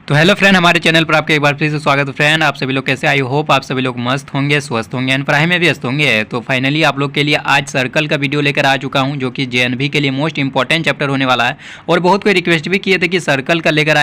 तो hello friend, हमारे channel पर आपका एक बार फिर से स्वागत है। फ्रेंड, आप सभी लोग कैसे? आई होप आप सभी लोग मस्त होंगे, स्वस्थ होंगे एंड पढ़ाई में भी व्यस्त होंगे। तो फाइनली आप लोग के लिए आज सर्कल का वीडियो लेकर आ चुका हूं, जो कि जेएनवी के लिए मोस्ट इंपॉर्टेंट चैप्टर होने वाला है। और बहुत कोई रिक्वेस्ट भी किए थे कि सर्कल का लेकर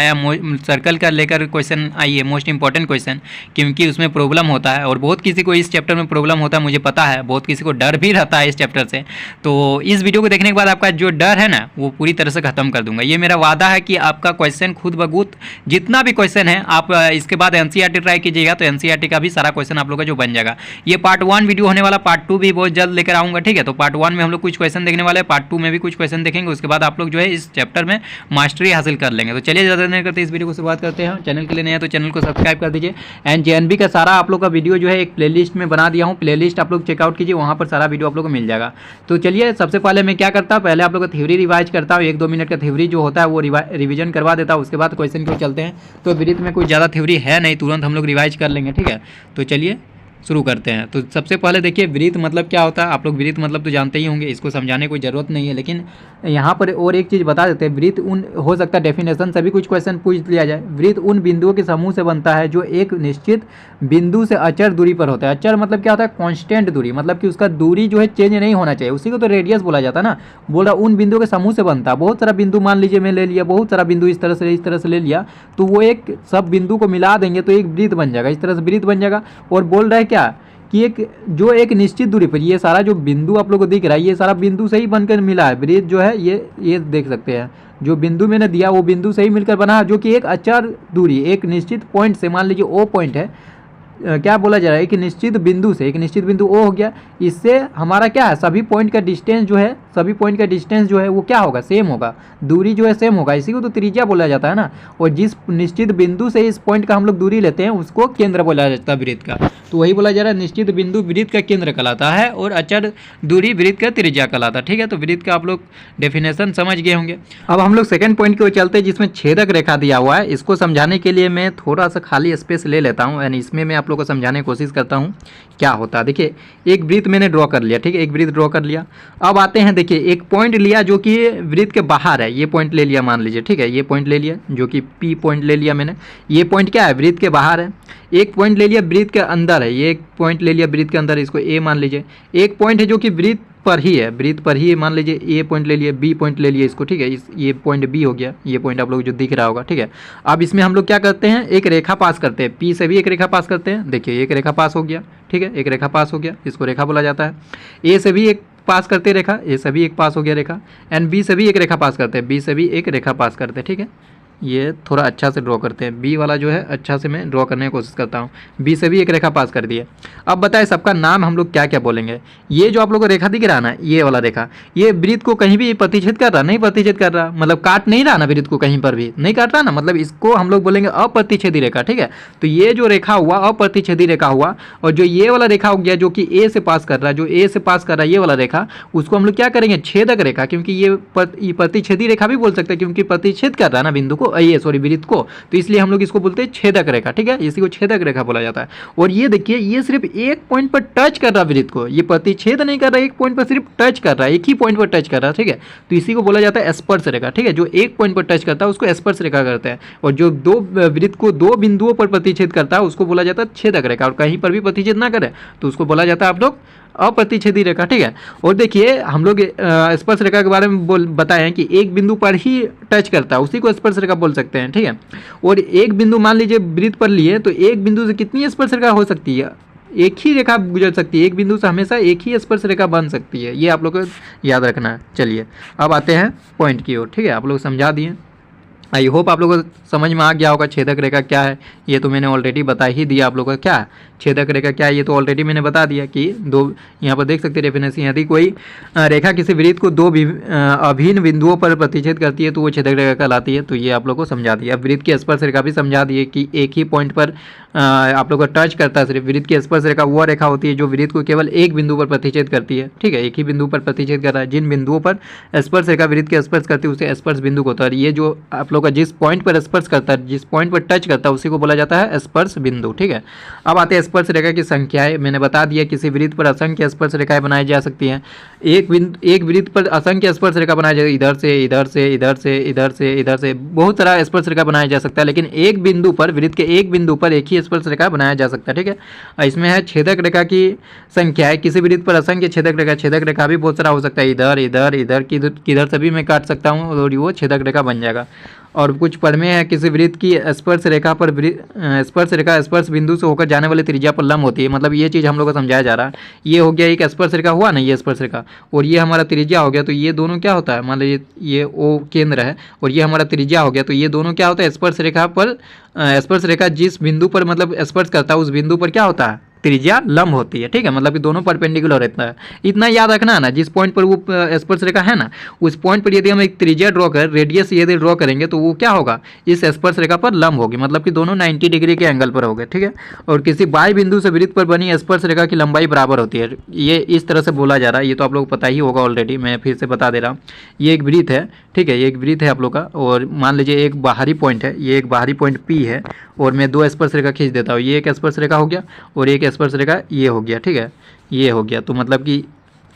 सर्कल का लेकर क्वेश्चन आइए, मोस्ट इंपॉर्टेंट क्वेश्चन, क्योंकि उसमें प्रॉब्लम होता है और बहुत किसी को इस चैप्टर में प्रॉब्लम होता है, मुझे पता है। बहुत किसी को डर भी रहता है इस चैप्टर से। तो इस वीडियो को देखने के बाद आपका जो डर है ना, वो पूरी तरह से खत्म कर दूंगा। ये मेरा वादा है कि आपका क्वेश्चन खुद ब खुद जितना भी क्वेश्चन है, आप इसके बाद एनसीईआरटी ट्राई कीजिएगा तो एनसीईआरटी का भी सारा क्वेश्चन आप लोग का जो बन जाएगा। ये पार्ट 1 वीडियो होने वाला, पार्ट 2 भी बहुत जल्द लेकर आऊँगा, ठीक है। तो पार्ट 1 में हम लोग कुछ क्वेश्चन देखने वाले हैं, पार्ट 2 में भी कुछ क्वेश्चन देखेंगे। उसके बाद आप लोग जो है इस चैप्टर में मास्टरी हासिल कर लेंगे। तो चलिए ज़्यादा नहीं करते, इस वीडियो को शुरुआत करते हैं। चैनल के लिए नया है तो चैनल को सब्सक्राइब कर दीजिए। एंड जेएनवी का सारा आप लोग का वीडियो जो है एक प्लेलिस्ट में बना दिया हूँ, प्लेलिस्ट आप लोग चेकआउट कीजिए, वहाँ पर सारा वीडियो आप लोग को मिल जाएगा। तो चलिए सबसे पहले मैं क्या करता हूँ, पहले आप लोग का थ्योरी रिवाइज करता हूँ। 1-2 मिनट का थ्योरी जो होता है वो रिविजन करवा देता हूँ। उसके बाद क्वेश्चन की ओर चलते हैं। तो ब्रीथ में कोई ज़्यादा थ्योरी है नहीं, तुरंत हम लोग रिवाइज कर लेंगे, ठीक है। तो चलिए शुरू करते हैं। तो सबसे पहले देखिए ब्रीथ मतलब क्या होता है। आप लोग ब्रीथ मतलब तो जानते ही होंगे, इसको समझाने की कोई ज़रूरत नहीं है। लेकिन यहाँ पर और एक चीज़ बता देते हैं। ब्रीथ उन हो सकता है डेफिनेशन सभी कुछ क्वेश्चन पूछ लिया जाए। ब्रीथ उन बिंदुओं के समूह से बनता है जो एक निश्चित बिंदु से अचर दूरी पर होता है। अचर मतलब क्या होता है? कॉन्स्टेंट दूरी, मतलब कि उसका दूरी जो है चेंज नहीं होना चाहिए। उसी को तो रेडियस बोला जाता है ना। बोल रहा उन बिंदुओं के समूह से बनता है। बहुत सारा बिंदु मान लीजिए मैं ले लिया, बहुत सारा बिंदु इस तरह से ले लिया, तो वो एक सब बिंदु को मिला देंगे तो एक ब्रीथ बन जाएगा। इस तरह से ब्रीथ बन जाएगा। और बोल रहा है क्या कि एक निश्चित दूरी पर, ये सारा जो बिंदु आप लोग को दिख रहा है, ये सारा बिंदु से ही बनकर मिला है। ब्रीथ जो है ये देख सकते हैं, जो बिंदु मैंने दिया वो बिंदु से ही मिलकर बना है, जो कि एक अचर दूरी, एक निश्चित पॉइंट से, मान लीजिए ओ पॉइंट है, क्या बोला जा रहा है, एक निश्चित बिंदु से, एक निश्चित बिंदु ओ हो गया। इससे हमारा क्या है, सभी पॉइंट का डिस्टेंस जो है वो क्या होगा? सेम होगा, दूरी जो है सेम होगा। इसी को तो त्रिज्या बोला जाता है ना। और जिस निश्चित बिंदु से इस पॉइंट का हम लोग दूरी लेते हैं उसको केंद्र बोला जाता है वृत्त का। तो वही बोला जा रहा है, निश्चित बिंदु वृत्त का केंद्र कहलाता है और अचर दूरी वृत्त का त्रिज्या कहलाता है, ठीक है। तो वृत्त का आप लोग डेफिनेशन समझ गए होंगे। अब हम लोग सेकंड पॉइंट की ओर चलते हैं, जिसमें छेदक रेखा दिया हुआ है। इसको समझाने के लिए मैं थोड़ा सा खाली स्पेस ले लेता हूँ, यानी इसमें मैं आप लोग को समझाने की कोशिश करता हूँ क्या होता है। देखिए एक वृत्त मैंने ड्रॉ कर लिया, ठीक है, एक वृत्त ड्रॉ कर लिया। अब आते हैं, देखिए एक पॉइंट लिया जो कि वृत्त के बाहर है, ये पॉइंट ले लिया मान लीजिए, ठीक है। ये पॉइंट ले लिया जो कि पी पॉइंट ले लिया मैंने। ये पॉइंट क्या है? वृत्त के बाहर है। एक पॉइंट ले लिया वृत्त के अंदर है, ये एक पॉइंट ले लिया वृत्त के अंदर, इसको ए मान लीजिए। एक पॉइंट है जो कि वृत्त पर ही है, वृत्त पर ही है, मान लीजिए ए पॉइंट ले लिए, बी पॉइंट ले लिए इसको, ठीक है। ये पॉइंट बी हो गया, ये पॉइंट आप लोग जो दिख रहा होगा, ठीक है। अब इसमें हम लोग क्या करते हैं, एक रेखा पास करते हैं, पी से भी एक रेखा पास करते हैं। देखिए एक रेखा पास हो गया, ठीक है, एक रेखा पास हो गया, इसको रेखा बोला जाता है। ए से भी एक पास करते रेखा, ए से भी एक पास हो गया रेखा। एंड बी से भी एक रेखा पास करते हैं, बी से भी एक रेखा पास करते हैं, ठीक है। ये थोड़ा अच्छा से ड्रॉ करते हैं, बी वाला जो है अच्छा से मैं ड्रॉ करने की कोशिश करता हूँ। बी से भी एक रेखा पास कर दिए। अब बताएं सबका नाम हम लोग क्या क्या बोलेंगे। ये जो आप लोगों को रेखा दिख रहा है ना, ये वाला रेखा, ये वृत्त को कहीं भी प्रतिच्छेद कर रहा? नहीं प्रतिच्छेद कर रहा, मतलब काट नहीं रहा ना, वृत्त को कहीं पर भी नहीं काट रहा ना, मतलब इसको हम लोग बोलेंगे अप्रतिच्छेदी रेखा, ठीक है। तो ये जो रेखा हुआ अप्रतिच्छेदी रेखा हुआ। और जो ये वाला रेखा हो गया जो कि ए से पास कर रहा है, जो ए से पास कर रहा है ये वाला रेखा, उसको हम लोग क्या करेंगे? छेदक रेखा, क्योंकि ये प्रतिच्छेदी रेखा भी बोल सकते हैं, क्योंकि प्रतिच्छेद कर रहा है ना बिंदु को, ये सॉरी वृत्त को, तो इसलिए हम लोग इसको बोलते हैं छेदक रेखा, ठीक है। इसी को छेदक रेखा बोला जाता है। और ये देखिए ये सिर्फ एक पॉइंट पर टच कर रहा है वृत्त को, ये प्रतिच्छेद नहीं कर रहा, एक पॉइंट पर सिर्फ टच कर रहा है, एक ही पॉइंट पर टच कर रहा है, ठीक है। तो इसी को बोला जाता है स्पर्श रेखा, ठीक है। जो एक पॉइंट पर टच करता है उसको स्पर्श रेखा करते हैं। और जो दो वृत्त को दो बिंदुओं पर प्रतिच्छेद करता है उसको बोला जाता है छेदक रेखा। और कहीं पर भी प्रतिच्छेद ना करे तो उसको बोला जाता है आप लोग अप्रतिच्छेदी रेखा, ठीक है। और देखिए हम लोग स्पर्श रेखा के बारे में बताएं कि एक बिंदु पर ही टच करता है, उसी को स्पर्श रेखा बोल सकते हैं, ठीक है। और एक बिंदु मान लीजिए वृत्त पर लिए, तो एक बिंदु से कितनी स्पर्श रेखा हो सकती है? एक ही रेखा गुजर सकती है, एक बिंदु से हमेशा एक ही स्पर्श रेखा बन सकती है, ये आप लोग को याद रखना है। चलिए अब आते हैं पॉइंट की ओर, ठीक है। आप लोग समझा दिए, आई होप आप लोगों को समझ में आ गया होगा छेदक रेखा क्या है। ये तो मैंने ऑलरेडी बता ही दिया आप लोगों को, क्या छेदक रेखा क्या है ये तो ऑलरेडी मैंने बता दिया कि दो, यहाँ पर देख सकते हैं डेफिनेशन, यदि कोई रेखा किसी वृत्त को दो अभिन्न बिंदुओं पर प्रतिच्छेद करती है तो वो छेदक रेखा कहलाती है। तो ये आप लोग को समझा दिया। अब वृत्त की स्पर्श रेखा भी समझा दिए कि एक ही पॉइंट पर आप लोग को टच करता है सिर्फ। वृत्त की स्पर्श रेखा वो रेखा होती है जो वृत्त को केवल एक बिंदु पर प्रतिच्छेद करती है, ठीक है, एक ही बिंदु पर प्रतिच्छेद कर रहा है। जिन बिंदुओं पर स्पर्श रेखा वृत्त के स्पर्श करती है उसे स्पर्श बिंदु को होता है। ये जो आप लोग का जिस पॉइंट पर स्पर्श करता है, जिस पॉइंट पर टच करता है उसी को बोला जाता है स्पर्श बिंदु। ठीक है, अब आते हैं स्पर्श रेखा की संख्याएं। मैंने बता दिया किसी वृत्त पर असंख्य स्पर्श रेखाएं बनाई जा सकती हैं। एक वृत्त पर असंख्य स्पर्श रेखा बनाई जाए, इधर से इधर से इधर से इधर से इधर से बहुत सारा स्पर्श रेखा बनाया जा सकता है, लेकिन एक बिंदु पर, वृत्त के एक बिंदु पर एक ही स्पर्श रेखा बनाया जा सकता है। ठीक है, इसमें है छेदक रेखा की संख्या है। किसी वृत्त पर असंख्य छेदक रेखा भी बहुत सारा हो सकता है, इधर इधर इधर किधर से भी मैं काट सकता हूँ और वो छेदक रेखा बन जाएगा। और कुछ पद में है किसी वृत्त की स्पर्श रेखा पर स्पर्श बिंदु से होकर जाने वाली त्रिज्या पर लंब होती है। मतलब ये चीज़ हम लोग को समझाया जा रहा है। ये हो गया एक स्पर्श रेखा हुआ ना, ये स्पर्श रेखा, और ये हमारा त्रिज्या हो गया। तो ये दोनों क्या होता है, मान लीजिए ये ओ केंद्र है और ये हमारा त्रिज्या हो गया। तो ये दोनों क्या होता है, स्पर्श रेखा पर स्पर्श रेखा जिस बिंदु पर मतलब स्पर्श करता है उस बिंदु पर क्या होता है, त्रिज्या लंब होती है। ठीक है, मतलब कि दोनों परपेंडिकुलर रहता है। इतना याद रखना है ना, जिस पॉइंट पर वो स्पर्श रेखा है ना उस पॉइंट पर यदि हम एक त्रिज्या ड्रॉ कर, रेडियस यदि ड्रॉ करेंगे तो वो क्या होगा, इस स्पर्श रेखा पर लंब होगी। मतलब कि दोनों 90 डिग्री के एंगल पर होंगे। ठीक है, और किसी बाह्य बिंदु से वृत्त पर बनी स्पर्श रेखा की लंबाई बराबर होती है। ये इस तरह से बोला जा रहा है, ये तो आप लोग को पता ही होगा ऑलरेडी, मैं फिर से बता दे रहा हूँ। ये एक वृत्त है, ठीक है, ये एक वृत्त है आप लोग का, और मान लीजिए एक बाहरी पॉइंट है, ये एक बाहरी पॉइंट P है और मैं दो स्पर्श रेखा खींच देता हूँ। ये एक स्पर्श रेखा हो गया और एक स्पर्श रेखा ये हो गया। ठीक है, ये हो गया। तो मतलब कि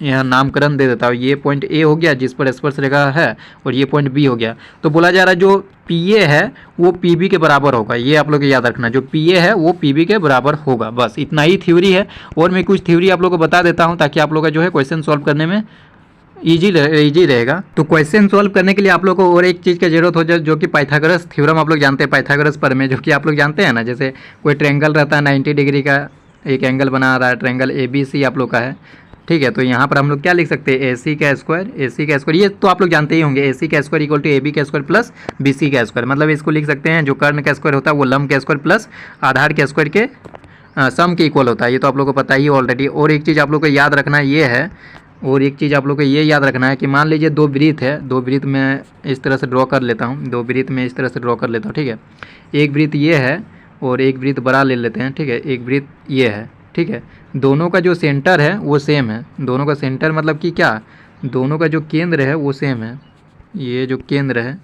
यहाँ नामकरण दे देता हूँ, ये पॉइंट A हो गया जिस पर स्पर्श रेखा है और ये पॉइंट B हो गया। तो बोला जा रहा है जो PA है वो PB के बराबर होगा। ये आप लोग याद रखना, जो PA है वो PB के बराबर होगा। बस इतना ही थ्योरी है, और मैं कुछ थ्योरी आप लोग को बता देता हूँ ताकि आप लोग का जो है क्वेश्चन सॉल्व करने में इजी रहेगा। तो क्वेश्चन सॉल्व करने के लिए आप लोग को और एक चीज़ की जरूरत हो जाए, जो कि पाइथागोरस थ्योरम आप लोग जानते हैं, पाइथागोरस प्रमेय, जो कि आप लोग जानते हैं ना। जैसे कोई ट्रायंगल रहता है 90 डिग्री का, एक एंगल बना रहा है, ट्रायंगल ABC आप लोग का है। ठीक है, तो यहाँ पर हम लोग क्या लिख सकते हैं, AC का स्क्वायर, ये तो आप लोग जानते ही होंगे। AC का स्क्वायर इक्वल टू AB का स्क्वायर प्लस BC का स्क्वायर। मतलब इसको लिख सकते हैं जो कर्ण का स्क्वायर होता है वो लंब का स्क्वायर प्लस आधार के स्क्वायर के सम के इक्वल होता है। ये तो आप लोग को पता ही ऑलरेडी। और एक चीज़ आप लोग को याद रखना ये है, और एक चीज़ आप लोग को ये याद रखना है कि मान लीजिए दो वृत्त है, दो वृत्त में इस तरह से ड्रॉ कर लेता हूँ, दो वृत्त में इस तरह से ड्रॉ कर लेता हूँ। ठीक है, एक वृत्त ये है और एक वृत्त बड़ा ले लेते हैं। ठीक है, एक वृत्त ये है। ठीक है, दोनों का जो सेंटर है वो सेम है। दोनों का सेंटर मतलब कि क्या, दोनों का जो केंद्र है वो सेम है। ये जो केंद्र है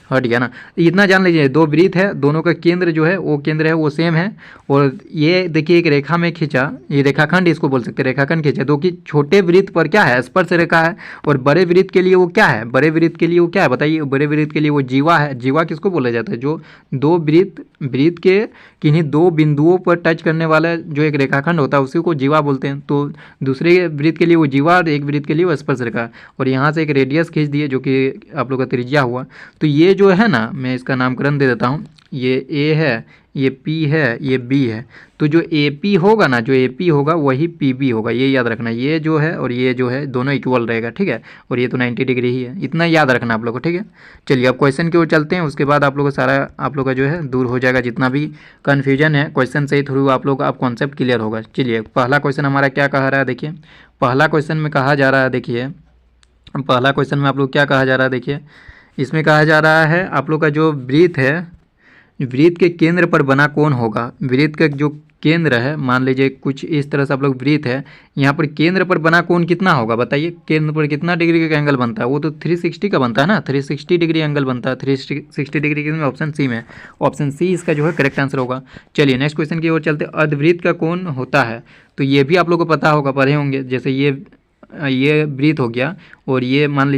हट गया ना, इतना जान लीजिए, दो वृत्त है, दोनों का केंद्र जो है वो केंद्र है वो सेम है। और ये देखिए एक रेखा में खींचा, ये रेखाखंड इसको बोल सकते हैं, रेखाखंड खींचा, दो कि छोटे वृत्त पर क्या है, स्पर्श रेखा है। और बड़े वृत्त के लिए वो क्या है, बड़े वृत्त के लिए वो क्या है बताइए, बड़े वृत्त के लिए वो जीवा है। जीवा किसको बोला जाता है, जो दो वृत्त के किन्हीं दो बिंदुओं पर टच करने वाला जो एक रेखाखंड होता है उसी को जीवा बोलते हैं। तो दूसरे वृत्त के लिए वो जीवा और एक वृत्त के लिए वो स्पर्श रेखा। और यहाँ से एक रेडियस खींच दिए जो कि आप लोग का त्रिज्या हुआ। तो ये जो है ना, मैं इसका नामकरण दे देता हूँ, ये A है, ये P है, ये B है। तो जो AP होगा ना, जो AP होगा वही PB होगा, ये याद रखना। ये जो है और ये जो है दोनों इक्वल रहेगा। ठीक है, और ये तो 90 डिग्री ही है, इतना याद रखना आप लोग को। ठीक है, चलिए अब क्वेश्चन की ओर चलते हैं, उसके बाद आप लोग को सारा आप लोग का जो है दूर हो जाएगा, जितना भी कन्फ्यूजन है क्वेश्चन से थ्रू आप लोग का अब कॉन्सेप्ट क्लियर होगा। चलिए पहला क्वेश्चन हमारा क्या कह रहा है, देखिए पहला क्वेश्चन में कहा जा रहा है, देखिए पहला क्वेश्चन में आप लोग क्या कहा जा रहा है, देखिए इसमें कहा जा रहा है आप लोग का जो वृत्त है, वृत्त के केंद्र पर बना कोण होगा। वृत्त का जो केंद्र है, मान लीजिए कुछ इस तरह से आप लोग वृत्त है, यहाँ पर केंद्र पर बना कोण कितना होगा बताइए, केंद्र पर कितना डिग्री का एंगल बनता है, वो तो 360 का बनता है ना, 360 डिग्री एंगल बनता है। 360 डिग्री के ऑप्शन सी में, ऑप्शन सी इसका जो है करेक्ट आंसर होगा। चलिए नेक्स्ट क्वेश्चन की ओर चलते। अर्धवृत्त का कोण होता है, तो ये भी आप लोग को पता होगा, पढ़े होंगे। जैसे ये वृत्त हो गया और ये मान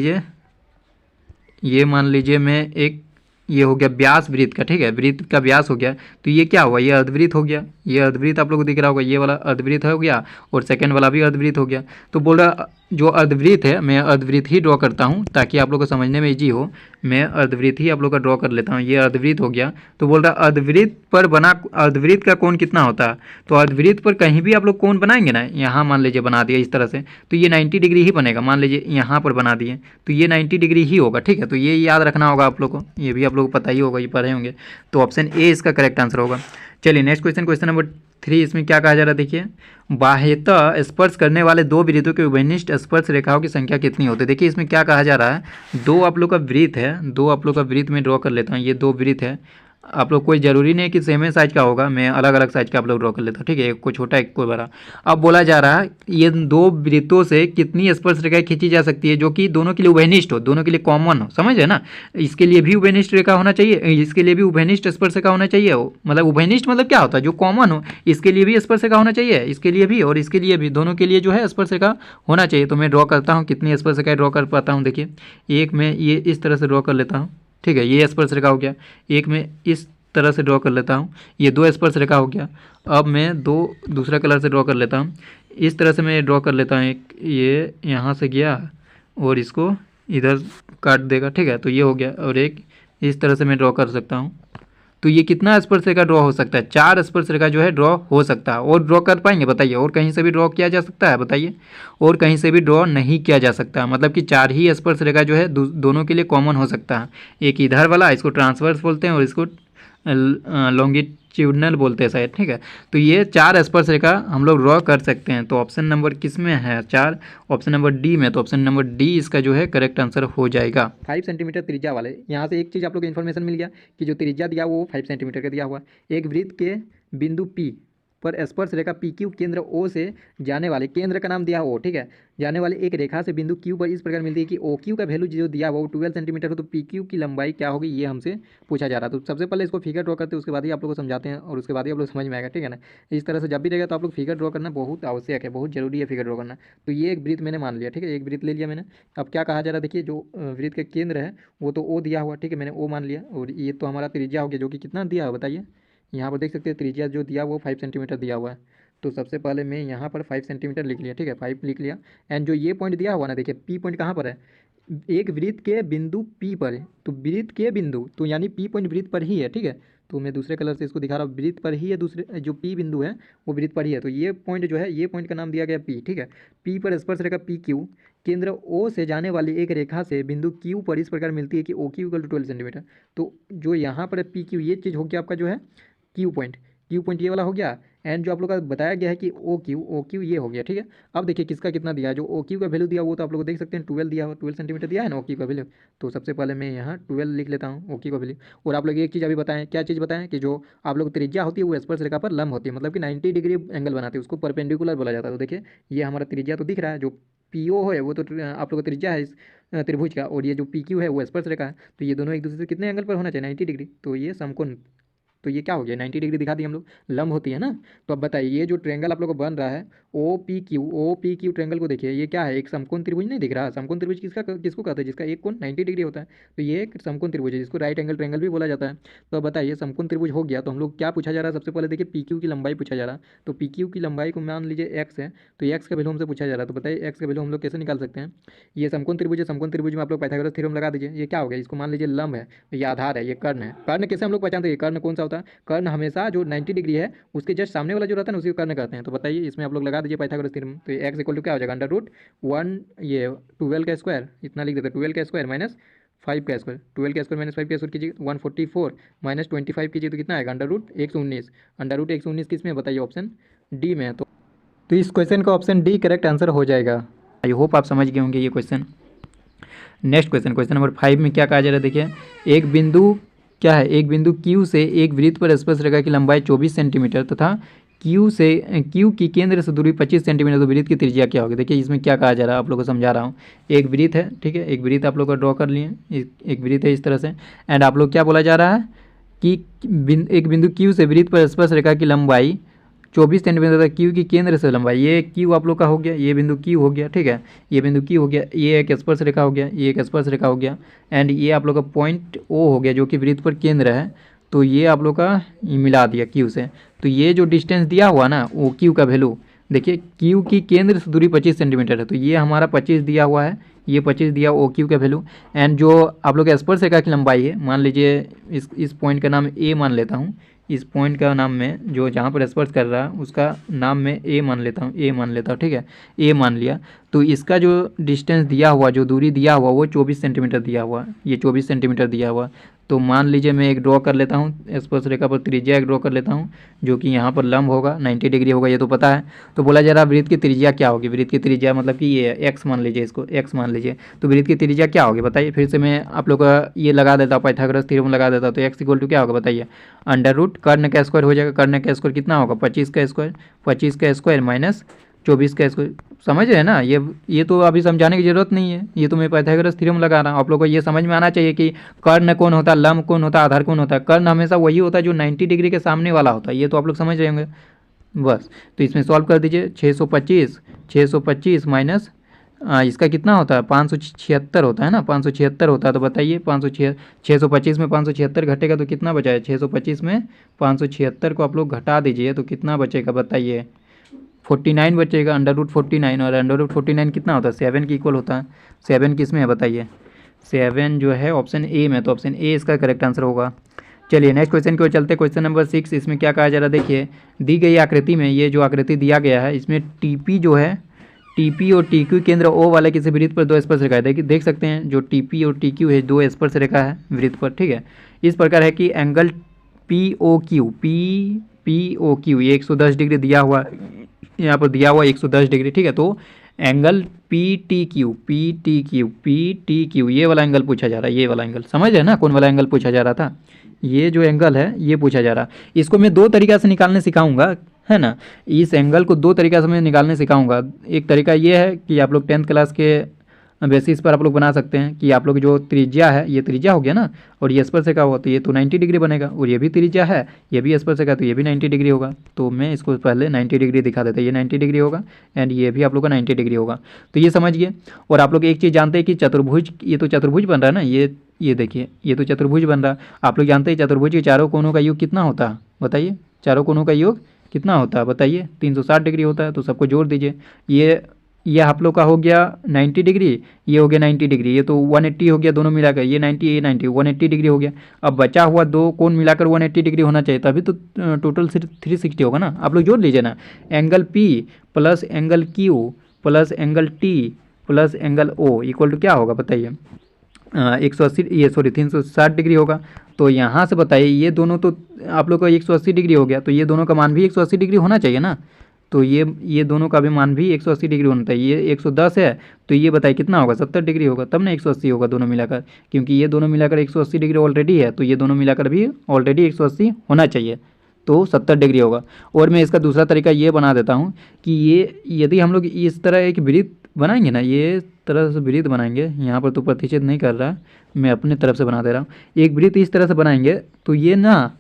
लीजिए मैं एक, ये हो गया व्यास वृत्त का। ठीक है, वृत्त का व्यास हो गया, तो ये क्या हुआ, ये अर्धवृत्त हो गया। ये अर्धवृत्त आप लोग को दिख रहा होगा, ये वाला अर्धवृत्त हो गया और सेकंड वाला भी अर्धवृत्त हो गया। तो बोल रहा जो अर्धवृत्त है, मैं अर्धवृत्त ही ड्रॉ करता हूँ ताकि आप लोग को समझने में इजी हो। मैं अर्धवृत्त ही आप लोग का ड्रॉ कर लेता हूँ। ये अर्धवृत्त हो गया, तो बोल रहा अर्धवृत्त पर बना अर्धवृत्त का कोण कितना होता है। तो अर्धवृत्त पर कहीं भी आप लोग कोण बनाएंगे ना, यहाँ मान लीजिए बना दिया इस तरह से, तो ये 90 डिग्री ही बनेगा। मान लीजिए यहाँ पर बना दिए तो ये 90 डिग्री ही होगा। ठीक है, तो ये याद रखना होगा आप लोग को, ये भी आप लोग को पता ही होगा, ये पढ़े होंगे। तो ऑप्शन ए इसका करेक्ट आंसर होगा। चलिए नेक्स्ट क्वेश्चन, क्वेश्चन नंबर 3, इसमें क्या कहा जा रहा है, देखिए बाह्यतः स्पर्श करने वाले दो वृत्तों के उभयनिष्ठ स्पर्श रेखाओं की संख्या कितनी होती है। देखिए इसमें क्या कहा जा रहा है, दो आप लोग का वृत्त है, दो आप लोग का वृत्त में ड्रॉ कर लेता हूँ। ये दो वृत्त है, आप लोग कोई ज़रूरी नहीं है कि सेम ही साइज का होगा, मैं अलग अलग साइज का आप लोग ड्रॉ कर लेता हूँ, ठीक है, एक को छोटा एक को बड़ा। अब बोला जा रहा है ये दो वृत्तों से कितनी स्पर्श रेखाएं खींची जा सकती है जो कि दोनों के लिए उभयनिष्ठ हो, दोनों के लिए कॉमन हो, समझ है ना। इसके लिए भी उभयनिष्ठ रेखा होना चाहिए, इसके लिए भी उभयनिष्ठ स्पर्श रेखा होना चाहिए हो, मतलब उभयनिष्ठ मतलब क्या होता है, जो कॉमन हो, इसके लिए भी स्पर्श रेखा होना चाहिए, इसके लिए भी और इसके लिए भी, दोनों के लिए जो है स्पर्श रेखा होना चाहिए। तो मैं ड्रॉ करता हूँ, कितनी स्पर्श रेखाएं ड्रॉ कर पाता हूँ, देखिए एक में ये इस तरह से ड्रॉ कर लेता हूँ, ठीक है, ये स्पर्श रेखा हो गया। एक में इस तरह से ड्रॉ कर लेता हूँ, ये दो स्पर्श रेखा हो गया। अब मैं दो दूसरा कलर से ड्रॉ कर लेता हूँ, इस तरह से मैं ड्रॉ कर लेता हूँ। एक ये यहाँ से गया और इसको इधर काट देगा, ठीक है, तो ये हो गया। और एक इस तरह से मैं ड्रॉ कर सकता हूँ। तो ये कितना स्पर्श रेखा ड्रॉ हो सकता है, 4 स्पर्श रेखा जो है ड्रॉ हो सकता है। और ड्रॉ कर पाएंगे बताइए, और कहीं से भी ड्रॉ किया जा सकता है बताइए, और कहीं से भी ड्रॉ नहीं किया जा सकता, मतलब कि 4 ही स्पर्श रेखा जो है दोनों के लिए कॉमन हो सकता है। एक इधर वाला, इसको ट्रांसवर्स बोलते हैं, और इसको लॉन्गिट्यूडनल बोलते हैं शायद, ठीक है। तो ये 4 स्पर्श रेखा हम लोग ड्रॉ कर सकते हैं। तो ऑप्शन नंबर किस में है, 4, ऑप्शन नंबर डी में। तो ऑप्शन नंबर डी इसका जो है करेक्ट आंसर हो जाएगा। 5 सेंटीमीटर त्रिज्या वाले, यहाँ से एक चीज़ आप लोग को इन्फॉर्मेशन मिल गया कि जो त्रिज्या दिया वो 5 सेंटीमीटर का दिया हुआ। एक वृत्त के बिंदु पी पर स्पर्श रेखा पी क्यू केंद्र ओ से जाने वाले, केंद्र का नाम दिया हो, ठीक है, जाने वाले एक रेखा से बिंदु क्यू पर इस प्रकार मिलती है कि ओ क्यू का वैल्यू जो दिया हुआ वो 12 सेंटीमीटर हो, तो पी क्यू की लंबाई क्या होगी ये हमसे पूछा जा रहा है। तो सबसे पहले इसको फिगर ड्रॉ करते हैं, उसके बाद ही आप लोग को समझाते हैं और उसके बाद ही आप लोग समझ में आएगा, ठीक है ना। इस तरह से जब भी रहेगा तो आप लोग फिगर ड्रॉ करना बहुत आवश्यक है, बहुत जरूरी है फिगर ड्रॉ करना। तो ये एक वृत्त मैंने मान लिया, ठीक है, एक वृत्त ले लिया मैंने। अब क्या कहा जा रहा है, देखिए जो वृत्त का केंद्र है वो तो ओ दिया हुआ, ठीक है, मैंने ओ मान लिया। और ये तो हमारा त्रिज्या हो गया जो कि कितना दिया है बताइए, यहाँ पर देख सकते हैं त्रिज्या जो दिया वो 5 सेंटीमीटर दिया हुआ है। तो सबसे पहले मैं यहाँ पर 5 सेंटीमीटर लिख लिया, ठीक है, 5 लिख लिया। एंड जो ये पॉइंट दिया हुआ ना, देखिए पी पॉइंट कहाँ पर है, एक वृत्त के बिंदु पी पर है। तो वृत्त के बिंदु, तो यानी पी पॉइंट वृत्त पर ही है, ठीक है। तो मैं दूसरे कलर से इसको दिखा रहा हूँ, वृत्त पर ही है, दूसरे जो पी बिंदु है वो वृत्त पर ही है। तो ये पॉइंट जो है, ये पॉइंट का नाम दिया गया पी, ठीक है। पी पर स्पर्श रेखा पी क्यू केंद्र ओ से जाने वाली एक रेखा से बिंदु क्यू पर इस प्रकार मिलती है कि O Q equal to 12 centimetre. तो जो यहाँ पर पी क्यू, ये चीज़ हो गया आपका जो है क्यू पॉइंट, क्यू पॉइंट ये वाला हो गया। एंड जो आप लोग का बताया गया है कि ओ क्यू ये हो गया, ठीक है। अब देखिए किसका कितना दिया है, जो ओ क्यू का वैल्यू दिया वो तो आप लोग देख सकते हैं 12 दिया हुआ, 12 सेंटीमीटर दिया है ना ओ क्यू का वैल्यू। तो सबसे पहले मैं यहाँ 12 लिख लेता हूँ ओ क्यू का वैल्यू। और आप लोग एक चीज़ अभी बताएं, क्या चीज़ बताएं, कि जो आप लोग त्रिज्या होती है वो स्पर्श रेखा पर लंब होती है, मतलब कि 90 डिग्री एंगल बनाती है, उसको परपेंडिकुलर बोला जाता है। तो देखिए ये हमारा त्रिज्या तो दिख रहा है, जो पी ओ है वो तो आप लोग का त्रिज्या है इस त्रिभुज का, और ये जो पी क्यू है वो स्पर्श रेखा है। तो ये दोनों एक दूसरे से कितने एंगल पर होना चाहिए, 90 डिग्री। तो ये समकोण, तो ये क्या हो गया 90 डिग्री दिखा दी हम लोग, लंब होती है ना। तो अब बताइए ये जो ट्रायंगल आप लोग को बन रहा है ओ पी क्यू ट्रायंगल को देखिए, ये क्या है, एक समकोण त्रिभुज नहीं दिख रहा। समकोण त्रिभुज किसको कहते हैं, जिसका एक कोण 90 डिग्री होता है। तो ये एक समकोण त्रिभुज है जिसको राइट एंगल ट्रायंगल भी बोला जाता है। तो अब बताइए समकोण त्रिभुज हो गया, तो हम लोग क्या पूछा जा रहा है, सबसे पहले देखिए पी क्यू की लंबाई पूछा जा रहा है। तो पी क्यू की लंबाई को मान लीजिए एक्स है, तो एक्स का वैल्यू हमसे पूछा जा रहा है। तो बताइए एक्स का वैल्यू हम लोग कैसे निकाल सकते हैं। ये समकोण त्रिभुज है, समकोण त्रिभुज में आप लोग पाइथागोरस थ्योरम लगा दीजिए। ये क्या हो गया, इसको मान लीजिए लंब है, ये आधार है, ये कर्ण है। कर्ण कैसे हम लोग पहचानते हैं, कर्ण कौन सा होता है, कर्ण हमेशा जो 90 डिग्री है उसके जस्ट सामने वाला जो रहता है ना उसी को कर्ण कहते हैं। तो बताइए इसमें आप लोग लगा दीजिए पाइथागोरस थ्योरम। तो एक्स इक्वल टू क्या हो जाएगा, √1 ये 12 का स्क्वायर, इतना लिख देते हैं, 12 का स्क्वायर माइनस 5 का स्क्वायर, 12 का स्क्वायर माइनस 5 का स्क्वायर कीजिए 144 माइनस 25 कीजिए तो कितना आएगा, √119। √119 किस में बताइए, ऑप्शन डी में है। तो इस क्वेश्चन का ऑप्शन डी करेक्ट आंसर हो जाएगा। आई होप आप समझ गए होंगे ये question. Next question, question number 5 में क्या कहा जा रहा है, देखिए एक बिंदु क्या है, एक बिंदु Q से एक वृत्त पर स्पर्श रेखा की लंबाई 24 सेंटीमीटर तथा Q की केंद्र से दूरी 25 सेंटीमीटर, तो वृत्त की त्रिज्या क्या होगी। देखिए इसमें क्या कहा जा रहा है, आप लोगों को समझा रहा हूँ। एक वृत्त है, ठीक है, एक वृत्त आप लोग का ड्रॉ कर लिए, एक वृत्त है इस तरह से। एंड आप लोग क्या बोला जा रहा है कि एक बिंदु Q से वृत्त पर स्पर्श रेखा की लंबाई 24 सेंटीमीटर तक क्यू की केंद्र से लंबाई, ये क्यू आप लोग का हो गया, ये बिंदु क्यू हो गया, ठीक है, ये बिंदु क्यू हो गया, ये एक स्पर्श रेखा हो गया, ये एक स्पर्श रेखा हो गया। एंड ये आप लोग का पॉइंट ओ हो गया जो कि वृत्त पर केंद्र है। तो ये आप लोग का मिला दिया क्यू से। तो ये जो डिस्टेंस दिया हुआ ना वो क्यू का वैल्यू, देखिए क्यू की केंद्र से दूरी 25 सेंटीमीटर है, तो ये हमारा 25 दिया हुआ है, ये 25 दिया ओ क्यू का वैल्यू। एंड जो आप लोग का स्पर्श रेखा की लंबाई है, मान लीजिए इस पॉइंट का नाम ए मान लेता हूँ, इस पॉइंट का नाम में जो जहाँ पर स्पर्श कर रहा है उसका नाम मैं ए मान लेता हूँ, ए मान लेता हूँ, ठीक है, ए मान लिया। तो इसका जो डिस्टेंस दिया हुआ, जो दूरी दिया हुआ वो 24 सेंटीमीटर दिया हुआ, ये 24 सेंटीमीटर दिया हुआ। तो मान लीजिए मैं एक ड्रॉ कर लेता हूँ, स्पर्श रेखा पर त्रिज्या एक ड्रॉ कर लेता हूँ जो कि यहाँ पर लंब होगा, 90 डिग्री होगा, ये तो पता है। तो बोला जा रहा है वृत्त की त्रिज्या क्या होगी, वृत्त की त्रिज्या मतलब कि ये एक्स मान लीजिए, इसको एक्स मान लीजिए। तो वृत्त की त्रिज्या क्या होगी बताइए, फिर से मैं आप लोग का ये लगा देता हूँ, पाइथागोरस थ्योरम लगा देता हूँ। तो एक्स इक्वल टू क्या होगा बताइए, अंडर रूट कर्ण का स्क्वायर हो जाएगा। कर्ण का स्क्वायर कितना होगा, 25 का स्क्वायर, 25 का स्क्वायर माइनस 24 का स्क्वायर। समझ रहे हैं ना, ये तो अभी समझाने की जरूरत नहीं है, ये तो मैं पाइथागोरस थ्योरम लगा रहा हूँ। आप लोग को ये समझ में आना चाहिए कि कर्ण कौन होता है, लंब कौन होता है, आधार कौन होता है। कर्ण हमेशा वही होता है जो 90 डिग्री के सामने वाला होता है, ये तो आप लोग समझ रहे होंगे बस। तो इसमें सॉल्व कर दीजिए, 625 माइनस इसका कितना होता है, 576 होता है ना, 576 होता है। तो बताइए 625 में 576 घटेगा तो कितना बचा है, 625 में 576 को आप लोग घटा दीजिए तो कितना बचेगा बताइए, 49 बचेगा, अंडर रूट 49। और अंडर रूट 49 कितना होता है, 7 के इक्वल होता है। 7 किस में है बताइए, 7 जो है ऑप्शन ए में, तो ऑप्शन ए इसका करेक्ट आंसर होगा। चलिए नेक्स्ट क्वेश्चन की ओर चलते हैं, क्वेश्चन नंबर 6। इसमें क्या कहा जा रहा है देखिए, दी गई आकृति में, ये जो आकृति दिया गया है इसमें टीपी जो है, टीपी और टीक्यू केंद्र ओ वाले किसी वृत्त पर दो स्पर्श रेखा है। देखिए देख सकते हैं जो टीपी और टीक्यू है दो स्पर्श रेखा है वृत्त पर, ठीक है। इस प्रकार है कि एंगल पी ओ क्यू ये 110 डिग्री दिया हुआ, यहाँ पर दिया हुआ 110 डिग्री, ठीक है। तो एंगल पी टी क्यू ये वाला एंगल पूछा जा रहा है, ये वाला एंगल समझ है ना, कौन वाला एंगल पूछा जा रहा था, ये जो एंगल है ये पूछा जा रहा है। इसको मैं दो तरीका से निकालने सिखाऊंगा, है ना। इस एंगल को दो तरीका से मैं निकालने सिखाऊंगा। एक तरीका ये है कि आप लोग 10th क्लास के बेसिस पर आप लोग बना सकते हैं कि आप लोग जो त्रिज्या है, ये त्रिज्या हो गया ना, और ये स्पर्श रेखा हुआ तो ये तो 90 डिग्री बनेगा, और ये भी त्रिज्या है, ये भी स्पर्श रेखा तो ये भी 90 डिग्री होगा। तो मैं इसको पहले 90 डिग्री दिखा देता, ये 90 डिग्री होगा एंड ये भी आप लोग का 90 डिग्री होगा। तो ये समझिए। और आप लोग एक चीज़ जानते हैं कि चतुर्भुज, ये तो चतुर्भुज बन रहा है ना, ये देखिए ये तो चतुर्भुज बन रहा। आप लोग जानते हैं चतुर्भुज के चारों कोनों का योग कितना होता है बताइए, चारों कोनों का योग कितना होता है बताइए, 360 डिग्री होता है। तो सबको जोड़ दीजिए, ये आप लोग का हो गया 90 डिग्री, ये हो गया 90 डिग्री, ये तो 180 हो गया दोनों मिलाकर, ये 90 ये 90 180 डिग्री हो गया। अब बचा हुआ दो कोण मिलाकर 180 डिग्री होना चाहिए, तभी तो टोटल 360 होगा ना। आप लोग जोड़ लीजिए ना, angle P plus angle Q plus angle T plus angle O equal to क्या होगा बताइए, 180 ये सॉरी 360 डिग्री होगा। तो यहाँ से बताइए ये दोनों तो आप लोग का 180 डिग्री हो गया, तो ये दोनों का मान भी 180 डिग्री होना चाहिए ना। तो ये दोनों का भी मान भी 180 डिग्री होना चाहिए। ये 110 है तो ये बताइए कितना होगा, 70 डिग्री होगा, तब ना 180 होगा दोनों मिलाकर, क्योंकि ये दोनों मिलाकर 180 डिग्री ऑलरेडी है, तो ये दोनों मिलाकर भी ऑलरेडी 180 होना चाहिए, तो 70 डिग्री होगा। और मैं इसका दूसरा तरीका ये बना देता हूँ कि ये यदि हम लोग इस तरह एक वृत्त बनाएंगे ना, ये तरह से वृत्त बनाएंगे, यहाँ पर तो प्रतिच्छेद नहीं कर रहा, मैं अपने तरफ से बना दे रहा हूँ। एक वृत्त इस तरह से बनाएंगे तो ये ना,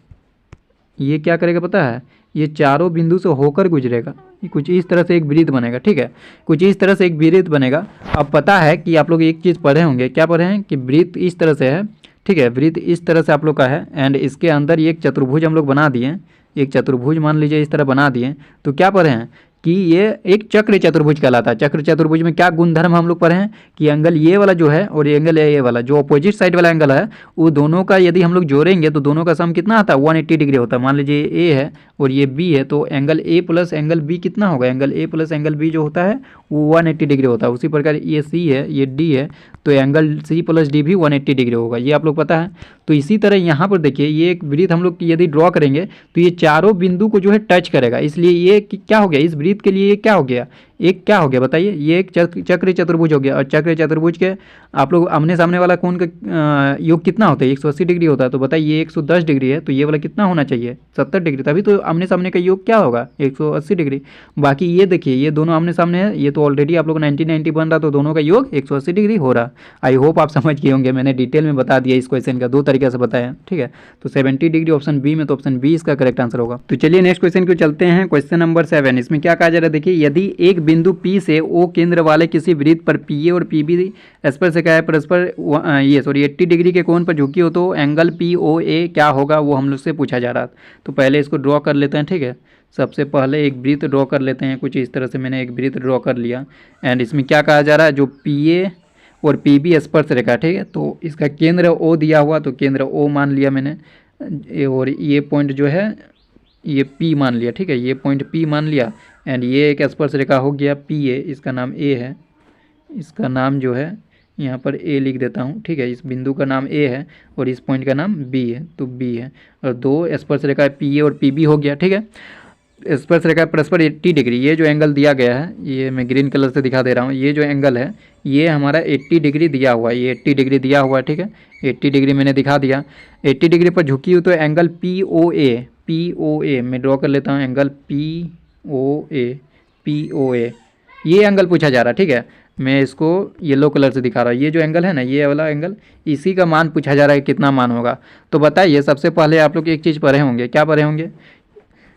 ये क्या करेगा पता है, ये चारों बिंदु से होकर गुजरेगा, कुछ इस तरह से एक वृत्त बनेगा, ठीक है, कुछ इस तरह से एक वृत्त बनेगा। अब पता है कि आप लोग एक चीज़ पढ़े होंगे, क्या पढ़े हैं कि वृत्त इस तरह से है, ठीक है, वृत्त इस तरह से आप लोग का है एंड इसके अंदर ये एक चतुर्भुज हम लोग बना दिए, एक चतुर्भुज मान लीजिए इस तरह बना दिए। तो क्या पढ़े हैं कि ये एक चक्र चतुर्भुज कहलाता है। चक्र चतुर्भुज में क्या गुणधर्म हम लोग पढ़े हैं कि एंगल ये वाला जो है और एंगल ये वाला जो अपोजिट साइड वाला एंगल है, वो दोनों का यदि हम लोग जोड़ेंगे तो दोनों का सम कितना आता है, 180 डिग्री होता है। मान लीजिए ए है और ये बी है, तो angle A plus angle B कितना होगा, angle A plus angle B जो होता है वो 180 डिग्री होता है। उसी प्रकार ये सी है, ये डी है, तो एंगल सी प्लस डी भी 180 डिग्री होगा, ये आप लोग पता है। तो इसी तरह यहाँ पर देखिए ये एक वृत्त हम लोग यदि ड्रॉ करेंगे तो ये चारों बिंदु को जो है टच करेगा, इसलिए ये क्या हो गया, इस वृत्त के लिए ये क्या हो गया, एक क्या हो गया बताइए, ये एक चक्र चतुर्भुज हो गया। और चक्र चतुर्भुज के आप लोग आमने सामने वाला कोण का योग कितना होता है, 180 डिग्री होता है। तो बताइए ये 110 डिग्री है तो ये वाला कितना होना चाहिए, 70 डिग्री, तभी तो आमने सामने का योग क्या होगा, 180 डिग्री। बाकी ये देखिए ये दोनों आमने सामने है, ये तो ऑलरेडी आप लोग 90-90 बन रहा, तो दोनों का योग 180 डिग्री हो रहा। आई होप आप समझ गए होंगे, मैंने डिटेल में बता दिया इस क्वेश्चन का, दो तरीके से बताया, ठीक है। तो 70 डिग्री ऑप्शन बी में, तो ऑप्शन बी इसका करेक्ट आंसर होगा। तो चलिए नेक्स्ट क्वेश्चन को चलते हैं, क्वेश्चन नंबर 7। इसमें क्या कहा जा रहा है देखिए, यदि एक बिंदु पी से ओ केंद्र वाले किसी वृत्त पर पी ए और पी बी स्पर्शरेखाएं परस्पर 80 डिग्री के कोण पर झुकी हो तो एंगल पी ओ ए क्या होगा, वो हम लोग से पूछा जा रहा था। तो पहले इसको ड्रॉ कर लेते हैं, ठीक है। सबसे पहले एक वृत्त ड्रॉ कर लेते हैं, कुछ इस तरह से मैंने एक वृत्त ड्रॉ कर लिया एंड इसमें क्या कहा जा रहा है, जो पी ए और पी बी स्पर्श रेखा, ठीक है, तो इसका केंद्र ओ दिया हुआ, तो केंद्र ओ मान लिया मैंने, और ये पॉइंट जो है ये पी मान लिया, ठीक है, ये पॉइंट पी मान लिया एंड ये एक स्पर्श रेखा हो गया पी ए, इसका नाम ए है, इसका नाम जो है यहाँ पर ए लिख देता हूँ, ठीक है। इस बिंदु का नाम ए है और इस पॉइंट का नाम बी है, तो बी है। और दो स्पर्शरेखा पी ए और पी बी हो गया, ठीक है। स्पर्शरेखा परस्पर 80 डिग्री, ये जो एंगल दिया गया है, ये मैं ग्रीन कलर से दिखा दे रहा हूँ, ये जो एंगल है ये हमारा 80 डिग्री दिया हुआ है, ये 80 डिग्री दिया हुआ है, ठीक है। 80 डिग्री मैंने दिखा दिया। 80 डिग्री पर झुकी हुई तो एंगल पी ओ ए मैं ड्रॉ कर लेता हूँ, एंगल पी ओ ए ये एंगल पूछा जा रहा है, ठीक है। मैं इसको येलो कलर से दिखा रहा हूँ, ये जो एंगल है ना, ये वाला एंगल, इसी का मान पूछा जा रहा है, कितना मान होगा। तो बताइए, सबसे पहले आप लोग एक चीज़ पढ़े होंगे, क्या पढ़े होंगे,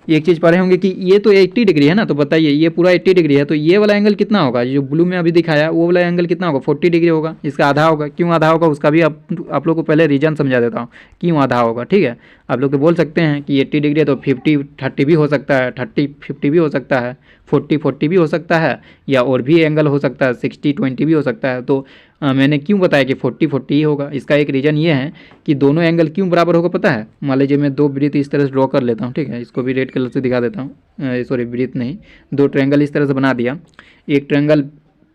एक चीज़ पढ़े होंगे कि ये तो 80 डिग्री है ना, तो बताइए ये पूरा 80 डिग्री है, तो ये वाला एंगल कितना होगा, जो ब्लू में अभी दिखाया वो वाला एंगल कितना होगा, 40 डिग्री होगा, इसका आधा होगा। क्यों आधा होगा उसका भी आप लोग को पहले रीजन समझा देता हूँ क्यों आधा होगा, ठीक है। आप लोग तो बोल सकते हैं कि 80 डिग्री है तो 50-30 भी हो सकता है, 30-50 भी हो सकता है, 40-40 भी हो सकता है, या और भी एंगल हो सकता है, 60-20 भी हो सकता है। तो मैंने क्यों बताया कि 40-40 ही होगा, इसका एक रीज़न ये है कि दोनों एंगल क्यों बराबर होगा पता है। मान लीजिए मैं दो वृत्त इस तरह से ड्रॉ कर लेता हूँ, ठीक है, इसको भी रेड कलर से दिखा देता हूँ, सॉरी वृत्त नहीं, दो ट्रायंगल इस तरह से बना दिया। एक ट्रायंगल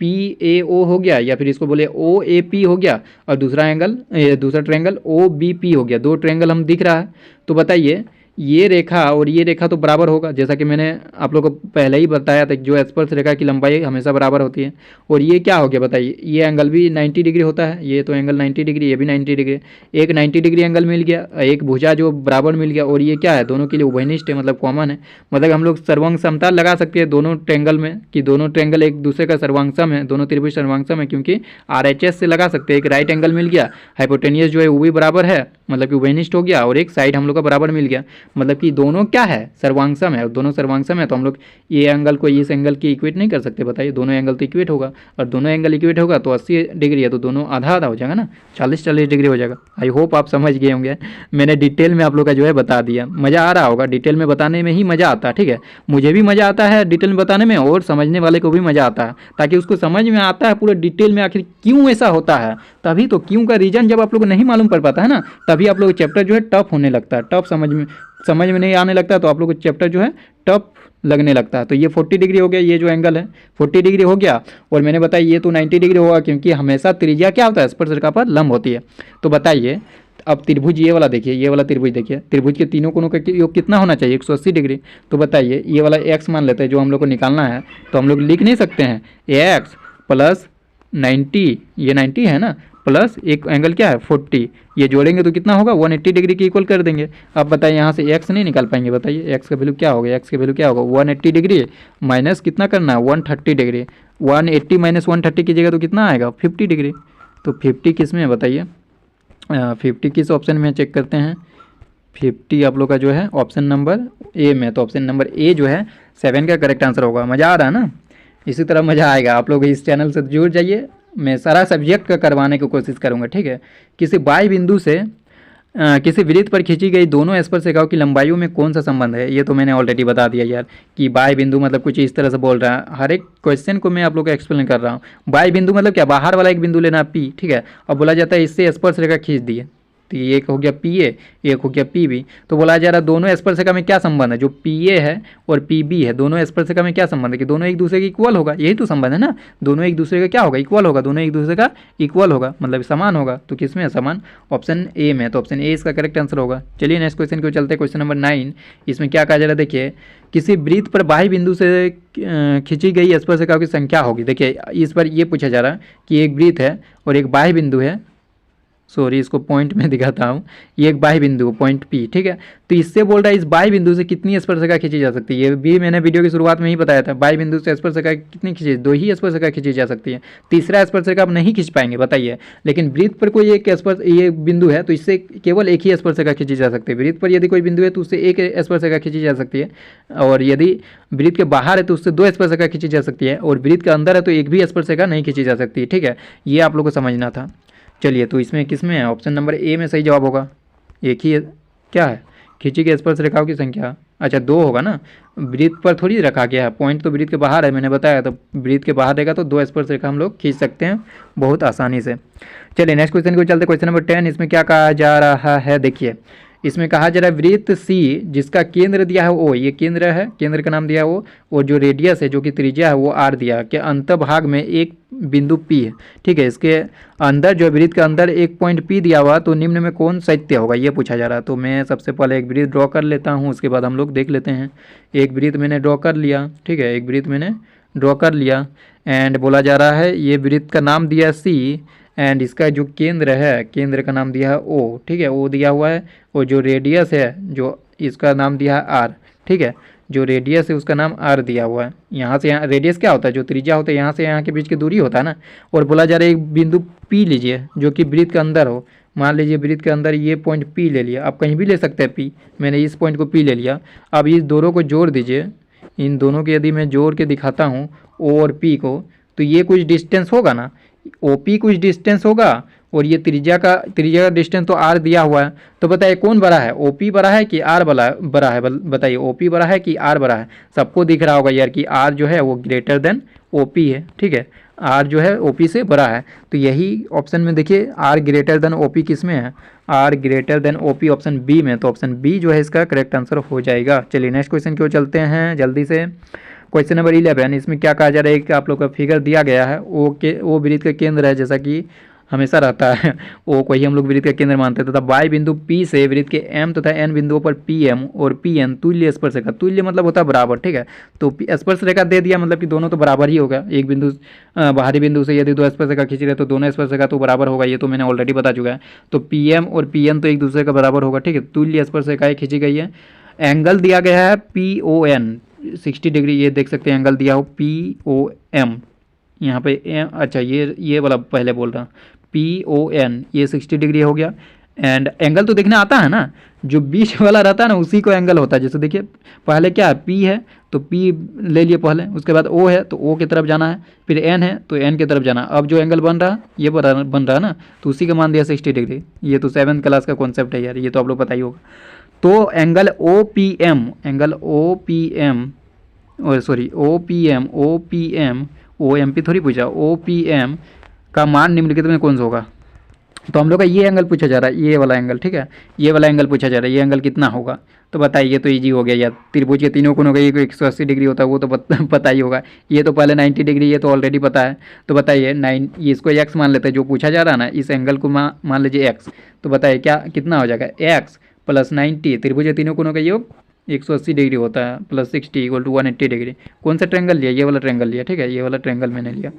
पी ए ओ हो गया, या फिर इसको बोले ओ ए पी हो गया, और दूसरा ट्रायंगल ओ बी पी हो गया। दो ट्रायंगल हम दिख रहा है, तो बताइए ये रेखा और ये रेखा तो बराबर होगा, जैसा कि मैंने आप लोगों को पहले ही बताया था, जो स्पर्श रेखा की लंबाई हमेशा बराबर होती है। और ये क्या हो गया बताइए, ये एंगल भी 90 डिग्री होता है, ये तो एंगल 90 डिग्री, ये भी 90 डिग्री, एक 90 डिग्री एंगल मिल गया, एक भुजा जो बराबर मिल गया। और ये क्या है, दोनों के लिए उभयनिष्ठ है, मतलब कॉमन है। मतलब हम लोग सर्वांग समता लगा सकते हैं दोनों ट्रायंगल में, कि दोनों ट्रायंगल एक दूसरे का सर्वांगसम है, दोनों त्रिभुज सर्वांगसम है, क्योंकि RHS से लगा सकते हैं। एक राइट एंगल मिल गया, हाइपोटेनियस जो है वो भी बराबर है, मतलब कि उभयनिष्ठ हो गया, और एक साइड हम लोग का बराबर मिल गया, मतलब कि दोनों क्या है, सर्वांगसम है। और दोनों सर्वांगसम है तो हम लोग ये एंगल को इस एंगल की इक्वेट नहीं कर सकते, बताइए। दोनों एंगल तो इक्वेट होगा, और दोनों एंगल इक्वेट होगा तो 80 डिग्री है, तो दोनों आधा आधा हो जाएगा ना, 40-40 डिग्री हो जाएगा। आई होप आप समझ गए होंगे, मैंने डिटेल में आप लोग का जो है बता दिया। मज़ा आ रहा होगा, डिटेल में बताने में ही मज़ा आता है, ठीक है। मुझे भी मज़ा आता है डिटेल में बताने में, और समझने वाले को भी मज़ा आता है, ताकि उसको समझ में आता है पूरा डिटेल में आखिर क्यों ऐसा होता है। तभी तो क्यों का रीज़न जब आप लोग को नहीं मालूम पड़ पाता है ना, तभी आप लोग चैप्टर जो है टफ होने लगता है, टफ समझ में नहीं आने लगता, तो आप लोग को चैप्टर जो है टफ लगने लगता है। तो ये 40 डिग्री हो गया, ये जो एंगल है 40 डिग्री हो गया, और मैंने बताया ये तो 90 डिग्री होगा, क्योंकि हमेशा त्रिज्या क्या होता है, स्पर्शरेखा पर लंब होती है। तो बताइए अब त्रिभुज ये वाला देखिए, ये वाला त्रिभुज देखिए, त्रिभुज के तीनों कोनों का योग कितना होना चाहिए, 180 डिग्री। तो बताइए ये वाला x मान लेते हैं जो हम लोग को निकालना है, तो हम लोग लिख नहीं सकते हैं x प्लस 90, ये 90 है ना, प्लस एक एंगल क्या है 40, ये जोड़ेंगे तो कितना होगा 180 डिग्री के इक्वल कर देंगे। अब बताइए यहाँ से x नहीं निकाल पाएंगे, बताइए x का वैल्यू क्या होगा, x का वैल्यू क्या होगा 180 डिग्री माइनस कितना करना है 130 डिग्री, 180 माइनस 130 कीजिएगा तो कितना आएगा 50 डिग्री। तो 50 किस में है बताइए, 50 किस ऑप्शन में चेक करते हैं, 50 आप लोग का जो है ऑप्शन नंबर ए में, तो ऑप्शन नंबर ए जो है 7 का करेक्ट आंसर होगा। मज़ा आ रहा है ना, इसी तरह मज़ा आएगा। आप लोग इस चैनल से जुड़ जाइए, मैं सारा सब्जेक्ट का करवाने की कोशिश करूंगा, ठीक है। किसी बाह्य बिंदु से किसी वृत्त पर खींची गई दोनों स्पर्शरेखाओं की लंबाइयों में कौन सा संबंध है, ये तो मैंने ऑलरेडी बता दिया यार, कि बाह्य बिंदु मतलब कुछ इस तरह से बोल रहा है। हर एक क्वेश्चन को मैं आप लोग को एक्सप्लेन कर रहा हूँ। बाह्य बिंदु मतलब क्या, बाहर वाला एक बिंदु लेना P, ठीक है, और बोला जाता है इससे स्पर्शरेखा खींच दी है, तो ये एक हो गया PA, एक हो गया PB। तो बोला जा रहा है दोनों स्पर्शरेखा में क्या संबंध है, जो PA है और PB है, दोनों स्पर्शरेखा में क्या संबंध है, कि दोनों एक दूसरे के इक्वल होगा, यही तो संबंध है ना, दोनों एक दूसरे का क्या होगा, इक्वल होगा, दोनों एक दूसरे का इक्वल होगा, मतलब समान होगा। तो किस में है समान, ऑप्शन ए में, तो ऑप्शन ए इसका करेक्ट आंसर होगा। चलिए नेक्स्ट क्वेश्चन को चलते हैं, क्वेश्चन नंबर 9। इसमें क्या कहा जा रहा है, देखिए किसी वृत्त पर बाह्य बिंदु से खींची गई स्पर्शरेखाओं की संख्या होगी। देखिए इस पर ये पूछा जा रहा है कि एक वृत्त है और एक बाह्य बिंदु है, सॉरी इसको पॉइंट में दिखाता हूँ, ये एक बाह्य बिंदु पॉइंट P, ठीक है। तो इससे बोल रहा है इस बाह्य बिंदु से कितनी स्पर्शरेखा खींची जा सकती है, ये भी मैंने वीडियो की शुरुआत में ही बताया था। बाह्य बिंदु से स्पर्शरेखा कितनी खींची, 2 ही स्पर्शरेखा खींची जा सकती है, तीसरा स्पर्शरेखा आप नहीं खींच पाएंगे, बताइए। लेकिन वृत्त पर कोई एक ये बिंदु है तो इससे केवल एक ही स्पर्शरेखा खींची जा सकती है। वृत्त पर यदि कोई बिंदु है तो उससे एक स्पर्शरेखा खींची जा सकती है, और यदि वृत्त के बाहर है तो उससे 2 स्पर्शरेखा खींची जा सकती है, और वृत्त के अंदर है तो एक भी स्पर्शरेखा नहीं खींची जा सकती, ठीक है। ये आप लोग को समझना था। चलिए तो इसमें किस में है, ऑप्शन नंबर ए में सही जवाब होगा। एक ही क्या है, खींची गई स्पर्शरेखाओं की संख्या, अच्छा 2 होगा ना, वृत्त पर थोड़ी रखा गया है, पॉइंट तो वृत्त के बाहर है, मैंने बताया। तो वृत्त के बाहर रहेगा तो 2 स्पर्शरेखा हम लोग खींच सकते हैं बहुत आसानी से। चलिए नेक्स्ट क्वेश्चन को चलते, क्वेश्चन नंबर 10। इसमें क्या कहा जा रहा है, देखिए इसमें कहा जा रहा है वृत्त सी जिसका केंद्र दिया है ओ, ये केंद्र है, केंद्र का नाम दिया है ओ, और जो रेडियस है जो कि त्रिज्या है वो आर दिया के अंतभाग में एक बिंदु पी है। ठीक है, इसके अंदर जो वृत्त के अंदर एक पॉइंट पी दिया हुआ, तो निम्न में कौन सत्य होगा ये पूछा जा रहा है। तो मैं सबसे पहले एक वृत्त ड्रॉ कर लेता हूँ, उसके बाद हम लोग देख लेते हैं। एक वृत्त मैंने ड्रॉ कर लिया, ठीक है, एक वृत्त मैंने ड्रॉ कर लिया एंड बोला जा रहा है ये वृत्त का नाम दिया सी एंड इसका जो केंद्र है, केंद्र का नाम दिया है ओ, ठीक है, ओ दिया हुआ है, और जो रेडियस है जो इसका नाम दिया है आर, ठीक है, जो रेडियस है उसका नाम आर दिया हुआ है। यहाँ से यहाँ रेडियस क्या होता है, जो त्रिज्या होता है यहाँ से यहाँ के बीच की दूरी होता है ना। और बोला जा रहा है एक बिंदु पी लीजिए जो कि वृत्त के अंदर हो, मान लीजिए वृत्त के अंदर ये पॉइंट पी ले लिया, आप कहीं भी ले सकते हैं पी, मैंने इस पॉइंट को पी ले लिया। अब इस दोनों को जोड़ दीजिए, इन दोनों के यदि मैं जोड़ के दिखाता हूँ ओ और पी को, तो ये कुछ डिस्टेंस होगा ना, ओ पी कुछ डिस्टेंस होगा और ये त्रिज्या का डिस्टेंस तो आर दिया हुआ है। तो बताइए कौन बड़ा है, ओ पी बड़ा है कि आर बड़ा है, बताइए ओ पी बड़ा है कि आर बड़ा है। सबको दिख रहा होगा यार कि आर जो है वो ग्रेटर देन ओ पी है, ठीक है, आर जो है ओ पी से बड़ा है। तो यही ऑप्शन में देखिए R greater than O P किस में है, R greater than O P option B में। तो ऑप्शन बी जो है इसका करेक्ट आंसर हो जाएगा। चलिए नेक्स्ट क्वेश्चन की ओर चलते हैं जल्दी से। क्वेश्चन नंबर 11, इसमें क्या कहा जा रहा है कि आप लोग का फिगर दिया गया है, ओ वृत्त का केंद्र है जैसा कि हमेशा रहता है, ओ को ही हम लोग वृत्त का केंद्र मानते हैं, तथा वाई बिंदु पी से वृत्त के एम तथा एन बिंदुओं पर पी एम और पी एन तुल्य स्पर्शरेखा, तुल्य मतलब होता है बराबर, ठीक है, तो स्पर्शरेखा दे दिया मतलब कि दोनों तो बराबर ही होगा। एक बिंदु बाहरी बिंदु से यदि दो स्पर्शरेखा खींच रहे तो दोनों स्पर्शरेखा तो बराबर होगा, ये तो मैंने ऑलरेडी बता चुका है। तो पी एम और पी एन तो एक दूसरे का बराबर होगा, ठीक है, तुल्य स्पर्शरेखाएं खींची गई है। एंगल दिया गया है पी ओ एन 60 डिग्री, ये देख सकते हैं एंगल दिया हो पी ओ एम, यहाँ पे एम, अच्छा ये वाला पहले बोल रहा पी ओ एन, ये 60 डिग्री हो गया। एंड एंगल तो देखने आता है ना, जो बीच वाला रहता है ना उसी को एंगल होता है। जैसे देखिए पहले क्या है पी है तो पी ले लिए पहले, उसके बाद ओ है तो ओ की तरफ जाना है, फिर एन है तो एन की तरफ जाना है। अब जो एंगल बन रहा है ये बन रहा है ना, तो उसी का मान दिया 60 डिग्री। ये तो 7th क्लास का कॉन्सेप्ट है यार, ये तो आप लोग पता ही होगा। तो angle O P M, angle O P M और sorry O P M O M P थोड़ी पूछा, ओ पी एम का मान निम्नलिखित में कौन सा होगा। तो हम लोग का ये एंगल पूछा जा रहा है, ये वाला एंगल, ठीक है, ये वाला एंगल पूछा जा रहा है, ये एंगल कितना होगा। तो बताइए, ये तो इजी हो गया यार, त्रिभुज के तीनों कोनों का ये 180 डिग्री होता है वो तो पता ही होगा। ये तो पहले 90 डिग्री, ये तो ऑलरेडी पता है। तो बताइए ये इसको एक्स मान लेते हैं, जो पूछा जा रहा है ना इस एंगल को मान लीजिए एक्स। तो बताइए क्या कितना हो जाएगा, एक्स प्लस 90, त्रिभुज के तीनों कोनों का योग 180 डिग्री होता है, प्लस 60 इक्वल टू 180 डिग्री। कौन सा ट्रेंगल लिया, ये वाला ट्रेंगल लिया, ठीक है, ये वाला ट्रेंगल मैंने लिया।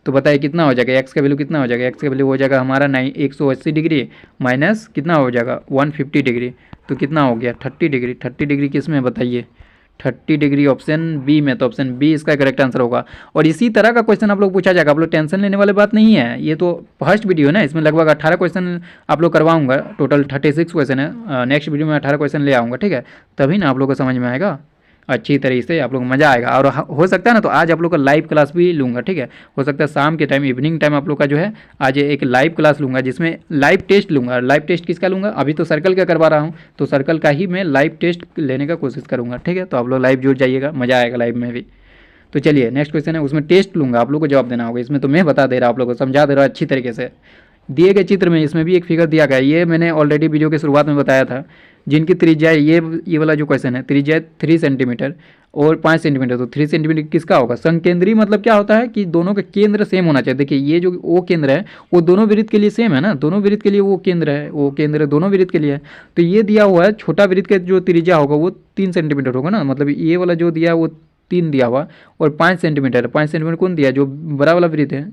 तो बताइए कितना हो जाएगा, एक्स का वैल्यू कितना हो जाएगा, एक्स का वैल्यू हो जाएगा हमारा 180 डिग्री माइनस कितना हो जाएगा 150 डिग्री, तो कितना हो गया 30 डिग्री। 30 डिग्री किस में बताइए, 30 डिग्री ऑप्शन बी में। तो ऑप्शन बी इसका करेक्ट आंसर होगा। और इसी तरह का क्वेश्चन आप लोग पूछा जाएगा, आप लोग टेंशन लेने वाली बात नहीं है। ये तो फर्स्ट वीडियो है ना, इसमें लगभग 18 क्वेश्चन आप लोग करवाऊंगा, टोटल 36 क्वेश्चन है। नेक्स्ट वीडियो में 18 क्वेश्चन ले आऊँगा, ठीक है, तभी ना आप लोग को समझ में आएगा अच्छी तरीके से, आप लोग मज़ा आएगा। और हो सकता है ना तो आज आप लोग का लाइव क्लास भी लूँगा, ठीक है, हो सकता है शाम के टाइम इवनिंग टाइम आप लोग का जो है आज एक लाइव क्लास लूँगा, जिसमें लाइव टेस्ट लूँगा। लाइव टेस्ट किसका लूँगा, अभी तो सर्कल का करवा रहा हूँ, तो सर्कल का ही मैं लाइव टेस्ट लेने का कोशिश करूँगा, ठीक है। तो आप लोग लाइव जुड़ जाइएगा, मज़ा आएगा लाइव में भी। तो चलिए नेक्स्ट क्वेश्चन है, उसमें टेस्ट लूँगा, आप लोग को जवाब देना होगा। इसमें तो मैं बता दे रहा हूँ, आप लोग को समझा दे रहा हूँ अच्छी तरीके से। दिए गए चित्र में इसमें भी एक फिगर दिया गया है, ये मैंने ऑलरेडी वीडियो के शुरुआत में बताया था, जिनकी त्रिज्या ये वाला जो क्वेश्चन है, त्रिज्या 3 सेंटीमीटर और 5 सेंटीमीटर। तो 3 सेंटीमीटर किसका होगा, संकेंद्री मतलब क्या होता है कि दोनों के केंद्र सेम होना चाहिए। देखिए ये जो ओ केंद्र है वो दोनों वृत्त के लिए सेम है ना, दोनों वृत्त के लिए वो केंद्र है, वो केंद्र दोनों वृत्त के लिए है। तो ये दिया हुआ है छोटा वृत्त का जो त्रिज्या होगा वो 3 सेंटीमीटर होगा ना, मतलब ये वाला जो दिया है वो 3 दिया हुआ, और 5 सेंटीमीटर, 5 सेंटीमीटर कौन दिया, जो बड़ा वाला वृत्त है,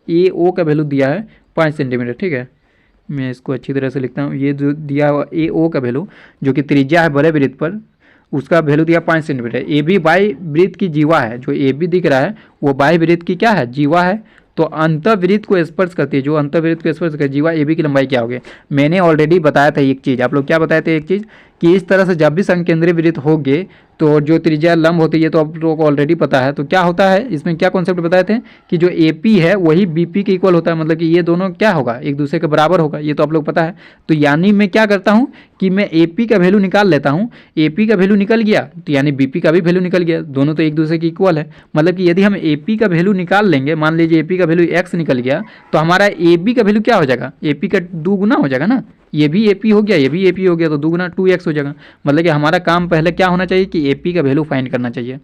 ये ओ का वैल्यू दिया है 5 सेंटीमीटर, ठीक है। मैं इसको अच्छी तरह से लिखता हूँ, ये जो दिया हुआ ए ओ का वैल्यू जो कि त्रिज्या है बड़े वृत्त पर, उसका वैल्यू दिया 5 सेंटीमीटर। ए बी बाई वृत्त की जीवा है, जो ए बी दिख रहा है वो बाई वृत्त की क्या है, जीवा है। तो अंतःवृत्त को स्पर्श करती है, जो अंतःवृत्त को स्पर्श करती है जीवा, ए बी की लंबाई क्या होगी। मैंने ऑलरेडी बताया था एक चीज़, आप लोग क्या बताए थे एक चीज़, कि इस तरह से जब भी संकेंद्रीय वृत्त होंगे तो जो त्रिज्या लंब होती है, तो आप लोगों को ऑलरेडी पता है। तो क्या होता है इसमें, क्या कॉन्सेप्ट बताए थे कि जो ए पी है वही बी पी के इक्वल होता है, मतलब कि ये दोनों क्या होगा, एक दूसरे के बराबर होगा, ये तो आप लोग पता है। तो यानी मैं क्या करता हूँ कि मैं ए पी का वैल्यू निकाल लेता हूँ, ए पी का वैल्यू निकल गया तो यानी बी पी का भी वैल्यू निकल गया, दोनों तो एक दूसरे के इक्वल है। मतलब कि यदि हम ए पी का वैल्यू निकाल लेंगे, मान लीजिए ए पी का वैल्यू x निकल गया तो हमारा ए बी का वैल्यू क्या हो जाएगा, ए पी का 2 गुना हो जाएगा ना, ये भी ए पी हो गया, ये भी ए पी हो गया, तो 2 गुना 2x हो जाएगा। मतलब कि हमारा काम पहले क्या होना चाहिए कि ए पी का वैल्यू फाइंड करना चाहिए।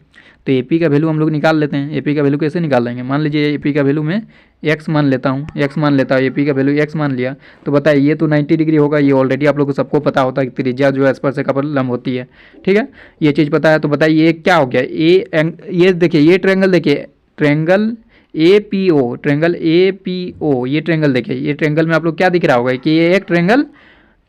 तो ए पी का वैल्यू हम लोग निकाल लेते हैं। ए पी का वैल्यू कैसे निकाल लेंगे, मान लीजिए ए पी का वैल्यू मैं x मान लेता हूँ, x मान लेता हूँ, ए पी का वैल्यू x मान लिया, तो बताइए ये तो 90 डिग्री होगा। ये ऑलरेडी आप लोग को सबको पता होता है कि त्रिज्या जो है स्पर्शरेखा पर लंब होती है, ठीक है, ये चीज़ पता है। तो बताइए ये क्या हो गया, ये देखिए ये ट्रायंगल देखिए, triangle A P O, triangle A P O, ये ट्रायंगल देखिए, ये ट्रायंगल में आप लोग क्या दिख रहा होगा कि ये एक ट्रायंगल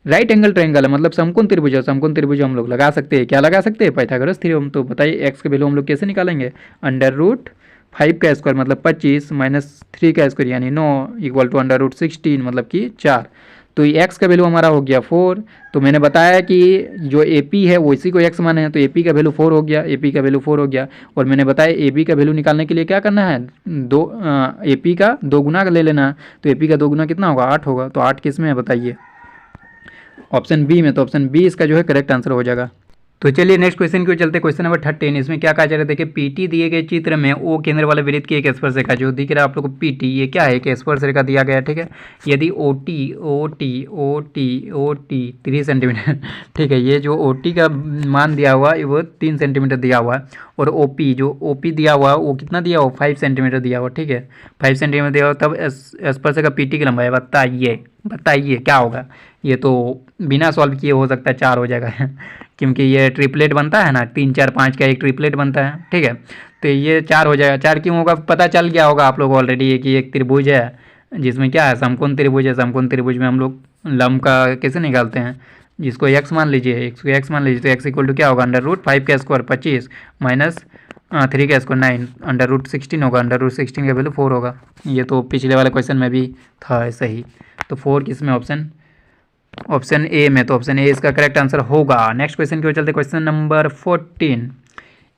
राइट एंगल ट्रायंगल है, मतलब समकोण त्रिभुज है। समकोण त्रिभुज हम लोग लगा सकते हैं, क्या लगा सकते हैं, पाइथागोरस थ्योरम। तो बताइए एक्स का वैल्यू हम लोग कैसे निकालेंगे, √5 का स्क्वायर मतलब 25 माइनस 3 का स्क्वायर यानी 9 इक्वल टू √16 मतलब कि 4। तो ये एक्स का वैल्यू हमारा हो गया 4। तो मैंने बताया कि जो ए पी है वो इसी को एक्स माने हैं, तो ए पी का वैल्यू 4 हो गया, ए पी का वैल्यू 4 हो गया। और मैंने बताया ए बी का वैल्यू निकालने के लिए क्या करना है, ए पी का 2 गुना ले लेना है। तो ए पी का 2 गुना कितना होगा, 8 होगा। तो 8 किस में है बताइए, ऑप्शन बी में। तो ऑप्शन बी इसका जो है करेक्ट आंसर हो जाएगा। तो चलिए नेक्स्ट क्वेश्चन की ओर चलते हैं। क्वेश्चन नंबर 13, इसमें क्या कहा जा रहा है, देखिए पीटी दिए गए चित्र में ओ केंद्र वाले वृत्त की एक स्पर्शरेखा जो दिख रहा है आप लोग को पीटी, ये क्या है, एक स्पर्शरेखा दिया गया है, ठीक है। यदि ओ टी 3 सेंटीमीटर ठीक है, ये जो ओ टी का मान दिया हुआ है वो 3 सेंटीमीटर दिया हुआ है, और ओ पी जो ओ पी दिया हुआ है वो कितना दिया हुआ, 5 सेंटीमीटर दिया हुआ, ठीक है, 5 सेंटीमीटर दिया हुआ, तब स्पर्शरेखा पीटी की लंबाई बताइए क्या होगा। ये तो बिना सॉल्व किए हो सकता है 4 हो जाएगा क्योंकि ये ट्रिपलेट बनता है ना, 3 4 5 का एक ट्रिपलेट बनता है, ठीक है। तो ये 4 हो जाएगा। 4 क्यों होगा, पता चल गया होगा आप लोग ऑलरेडी कि एक त्रिभुज है जिसमें क्या है, समकोण त्रिभुज है। समकोण त्रिभुज में हम लोग लंब का कैसे निकालते हैं, जिसको x मान लीजिए, इसको x मान लीजिए, तो x इक्वल टू क्या होगा, √5 का स्क्वायर 25 माइनस 3 का स्क्वायर 9, √16 होगा, √16 का वैल्यू 4 होगा। ये तो पिछले वाले क्वेश्चन में भी था ऐसा ही। तो 4 किस में, ऑप्शन ए में। तो ऑप्शन ए इसका करेक्ट आंसर होगा। नेक्स्ट क्वेश्चन की ओर चलते, क्वेश्चन नंबर 14,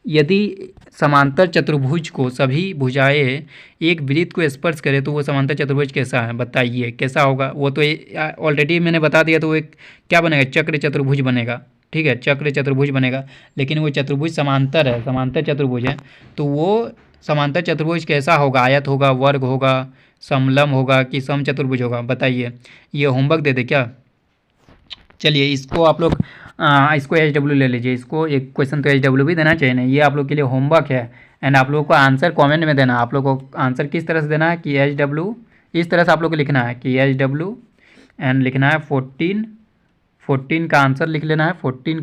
यदि समांतर चतुर्भुज को सभी भुजाएं एक वृत्त को स्पर्श करे तो वो समांतर चतुर्भुज कैसा है, बताइए कैसा होगा। वो तो ऑलरेडी मैंने बता दिया, तो वो एक क्या बनेगा, चक्र चतुर्भुज बनेगा, ठीक है, चक्र चतुर्भुज बनेगा। लेकिन वो चतुर्भुज समांतर है, समांतर चतुर्भुज है, तो वो समांतर चतुर्भुज कैसा होगा, आयत होगा, वर्ग होगा, समलंब होगा कि समचतुर्भुज होगा, बताइए। ये होमवर्क दे दे क्या, चलिए इसको आप लोग इसको HW ले लीजिए, इसको एक क्वेश्चन तो HW भी देना चाहिए ना, ये आप लोग के लिए होमवर्क है। एंड आप लोगों को आंसर कमेंट में देना, आप लोग को आंसर किस तरह से देना है कि HW, इस तरह से आप लोग को लिखना है कि HW एंड लिखना है 14 का आंसर लिख लेना है, 14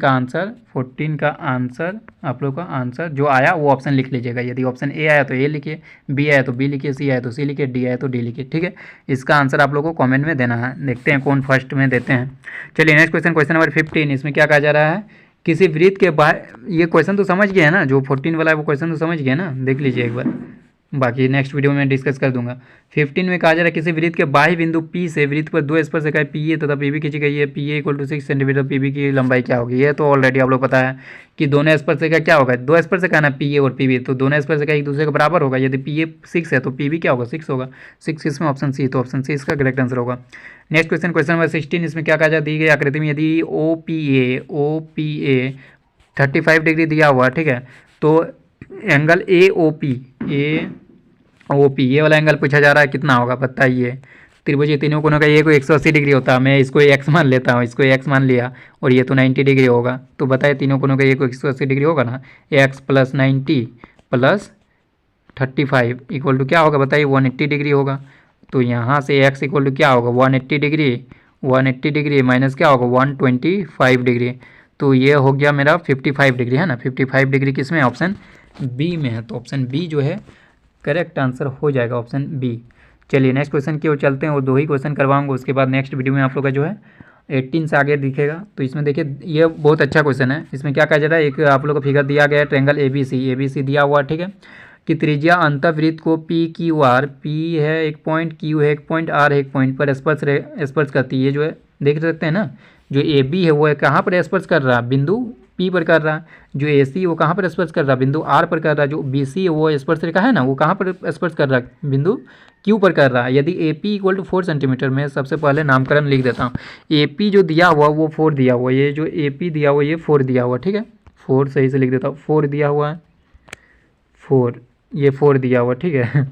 का आंसर आप लोग का आंसर जो आया वो ऑप्शन लिख लीजिएगा। यदि ऑप्शन ए आया तो ए लिखिए, बी आया तो बी लिखिए, सी आया तो सी लिखिए, डी आया तो डी लिखिए, ठीक है। इसका आंसर आप लोग को कमेंट में देना है, देखते हैं कौन फर्स्ट में देते हैं। चलिए नेक्स्ट क्वेश्चन, क्वेश्चन नंबर 15, इसमें क्या कहा जा रहा है, किसी वृत्त के बाहर, ये क्वेश्चन तो समझ गए हैं ना, जो 14 वाला है वो क्वेश्चन तो समझ गए ना, देख लीजिए एक बार, बाकी नेक्स्ट वीडियो में डिस्कस कर दूंगा। 15 में कहा जा रहा है किसी वृत्त के बाह्य बिंदु P से वृत्त पर 2 स्पर्शरेखाएं PA तथा PB खींची गई है, PA equal to 6 centimetre, PB की लंबाई क्या होगी। ये तो ऑलरेडी आप लोग पता है कि दोनों स्पर्शरेखा क्या होगा, 2 स्पर्शरेखा ना PA और PB, तो दोनों स्पर्शरेखा एक दूसरे के बराबर होगा। यदि PA 6 है तो PB क्या होगा, 6 होगा, 6 इसमें ऑप्शन सी, तो ऑप्शन सी इसका करेक्ट आंसर होगा। नेक्स्ट क्वेश्चन, क्वेश्चन नंबर 16, इसमें क्या कहा जा, दी गई आकृति में यदि OPA 35 डिग्री दिया हुआ, ठीक है, तो एंगल AOP ये वाला एंगल पूछा जा रहा है कितना होगा, बताइए। त्रिभुज ये तीनों कोनों का ये को 180 डिग्री होता है, मैं इसको x मान लेता हूँ, इसको x मान लिया, और ये तो 90 डिग्री होगा। तो बताइए तीनों कोनों का ये को 180 डिग्री होगा ना, x + 90 + 35 इक्वल टू क्या होगा, बताइए 180 डिग्री होगा। तो यहाँ से x इक्वल टू क्या होगा, 180 डिग्री माइनस क्या होगा 125 डिग्री, तो ये हो गया मेरा 55 डिग्री है ना, 55 डिग्री किस में, ऑप्शन बी में है। तो ऑप्शन बी जो है करेक्ट आंसर हो जाएगा, ऑप्शन बी। चलिए नेक्स्ट क्वेश्चन की ओर चलते हैं, और 2 ही क्वेश्चन करवाऊंगा, उसके बाद नेक्स्ट वीडियो में आप लोग का जो है 18 से आगे दिखेगा। तो इसमें देखिए ये बहुत अच्छा क्वेश्चन है। इसमें क्या कहा जा रहा है, एक आप लोग का फिगर दिया गया है, ट्रायंगल ABC दिया हुआ, ठीक है, कि त्रिज्या अंतःवृत्त को PQR, P है एक पॉइंट, Q है एक पॉइंट, R है एक पॉइंट पर स्पर्श करती है, जो है देख सकते हैं ना, जो AB है वो कहाँ पर स्पर्श कर रहा है, बिंदु P पर कर रहा है, जो AC वो कहाँ पर स्पर्श कर रहा है, बिंदु R पर कर रहा है, जो BC है वो स्पर्श रेखा है ना वो कहाँ पर स्पर्श कर रहा है, बिंदु Q पर कर रहा है। यदि AP इक्वल टू 4 सेंटीमीटर, में सबसे पहले नामकरण लिख देता हूँ, AP जो दिया हुआ वो 4 दिया हुआ, ये जो AP दिया हुआ ये 4 दिया हुआ, ठीक है, 4 सही से लिख देता हूँ, 4 दिया हुआ है, 4 ये 4 दिया हुआ, ठीक है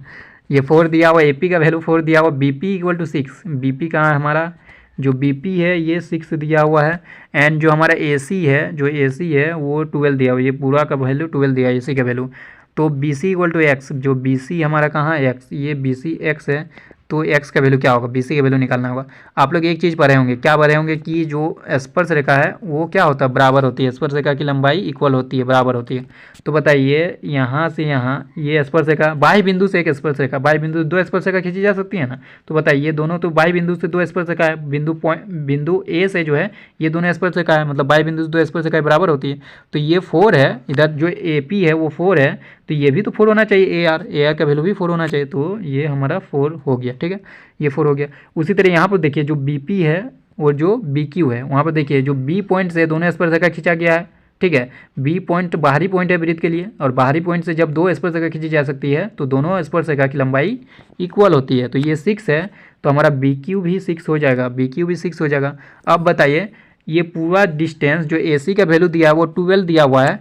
ये 4 दिया हुआ, AP का वैल्यू 4 दिया हुआ, BP इक्वल टू 6, BP कहाँ है हमारा, जो BP है ये 6 दिया हुआ है, एंड जो हमारा AC है, जो AC है वो 12 दिया हुआ, ये पूरा का वैल्यू 12 दिया है AC का वैल्यू। तो BC इक्वल टू एक्स, जो BC हमारा कहाँ है x, ये BC x है, तो x का वैल्यू क्या होगा, BC का वैल्यू निकालना होगा। आप लोग एक चीज़ पढ़े होंगे, क्या पढ़े होंगे कि जो स्पर्श रेखा है वो क्या होता है, बराबर होती है, स्पर्श रेखा की लंबाई इक्वल होती है, बराबर होती है। तो बताइए यहाँ से यहाँ ये स्पर्श रेखा, बाह्य बिंदु से एक स्पर्श रेखा, बाह्य बिंदु से 2 स्पर्श रेखा खींची जा सकती है ना। तो बताइए दोनों तो बाह्य बिंदु से 2 स्पर्श रेखा है, बिंदु A से जो है ये दोनों स्पर्श रेखा है, मतलब बाह्य बिंदु से 2 स्पर्श रेखा बराबर होती है। तो ये 4 है, इधर जो AP है वो 4 है, तो ये भी तो 4 होना चाहिए, AR का वैल्यू भी 4 होना चाहिए, तो ये हमारा 4 हो गया। ठीक है, ये 4 हो गया। उसी तरह यहाँ पर देखिए जो BP है और जो BQ है, वहाँ पर देखिए जो B पॉइंट से दोनों स्पर्शरेखा खींचा गया है। ठीक है, B पॉइंट बाहरी पॉइंट है वृत्त के लिए, और बाहरी पॉइंट से जब 2 स्पर्शरेखा खींची जा सकती है तो दोनों स्पर्शरेखा की लंबाई इक्वल होती है। तो ये 6 है, तो हमारा BQ भी 6 हो जाएगा, BQ भी 6 हो जाएगा। अब बताइए ये पूरा डिस्टेंस जो AC का वैल्यू दिया है वो 12 दिया हुआ है,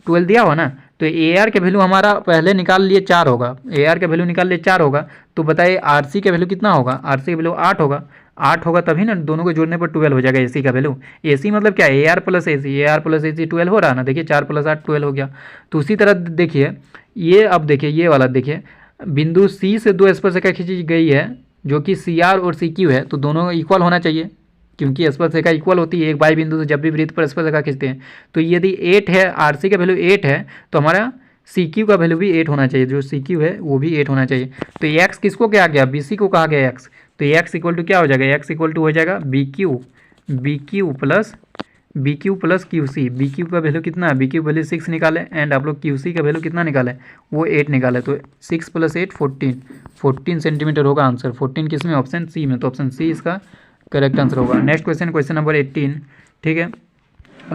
12 दिया हुआ ना, तो AR का वैल्यू हमारा पहले निकाल लिए 4 होगा, AR का वैल्यू निकाल लिए 4 होगा। तो बताइए RC का वैल्यू कितना होगा, RC का वैल्यू 8 होगा, 8 होगा तभी ना, दोनों को जोड़ने पर 12 हो जाएगा AC का वैल्यू। AC मतलब क्या है, AR प्लस AC 12 हो रहा है ना, देखिए 4 + 8 12 हो गया। तो उसी तरह देखिए ये, अब देखिए ये वाला देखिए, बिंदु C से 2 स्पर्शरेखा खींची गई है जो कि CR और CQ है, तो दोनों इक्वल होना चाहिए, क्योंकि स्पर्शरेखा इक्वल होती है एक बाह्य बिंदु से जब भी वृत्त पर स्पर्शरेखा खींचते हैं। तो यदि 8 है, RC का वैल्यू 8 है, तो हमारा CQ का वैल्यू भी 8 होना चाहिए, जो CQ है वो भी 8 होना चाहिए। तो x किसको क्या गया, BC को कहा गया x, तो x इक्वल टू क्या हो जाएगा, x इक्वल टू हो जाएगा BQ प्लस QC। BQ का वैल्यू कितना है, BQ वैल्यू 6 निकाले, एंड आप लोग QC का वैल्यू कितना निकाले, वो 8 निकाले। तो 6 + 8 14 सेंटीमीटर होगा आंसर। 14 किस में, ऑप्शन C में, तो ऑप्शन C इसका करेक्ट आंसर होगा। Next question number 18। ठीक है,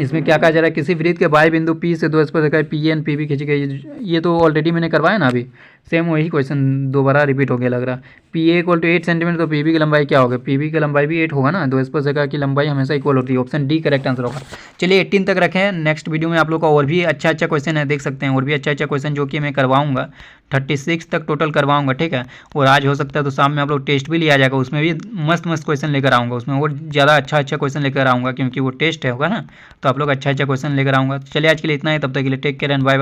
इसमें क्या कहा जा रहा है, किसी वृत्त के बाह्य बिंदु P से 2 स्पर्शरेखाएं PA और PB खींची गई। ये तो ऑलरेडी मैंने करवाया ना अभी, सेम वही क्वेश्चन दोबारा रिपीट हो गया लग रहा। PA इक्वल टू 8 सेंटीमीटर, तो PB की लंबाई क्या होगा, PB की लंबाई भी 8 होगा ना, 2 स्पर्शरेखा की लंबाई हमेशा इक्वल होती है, ऑप्शन D करेक्ट आंसर होगा। चलिए 18 तक रखें, नेक्स्ट वीडियो में आप लोग का और भी अच्छा क्वेश्चन है, देख सकते हैं और भी अच्छा क्वेश्चन जो कि मैं करवाऊंगा, 36 तक टोटल करवाऊंगा। ठीक है, और आज हो सकता है तो शाम में आप लोग टेस्ट भी लिया जाएगा, उसमें भी मस्त क्वेश्चन लेकर आऊँगा, उसमें और ज़्यादा अच्छा क्वेश्चन लेकर आऊँगा, क्योंकि वो टेस्ट है होगा ना, तो आप लोग अच्छा क्वेश्चन लेकर आऊँगा। चलिए आज के लिए इतना ही, तब तक के लिए take care and bye bye.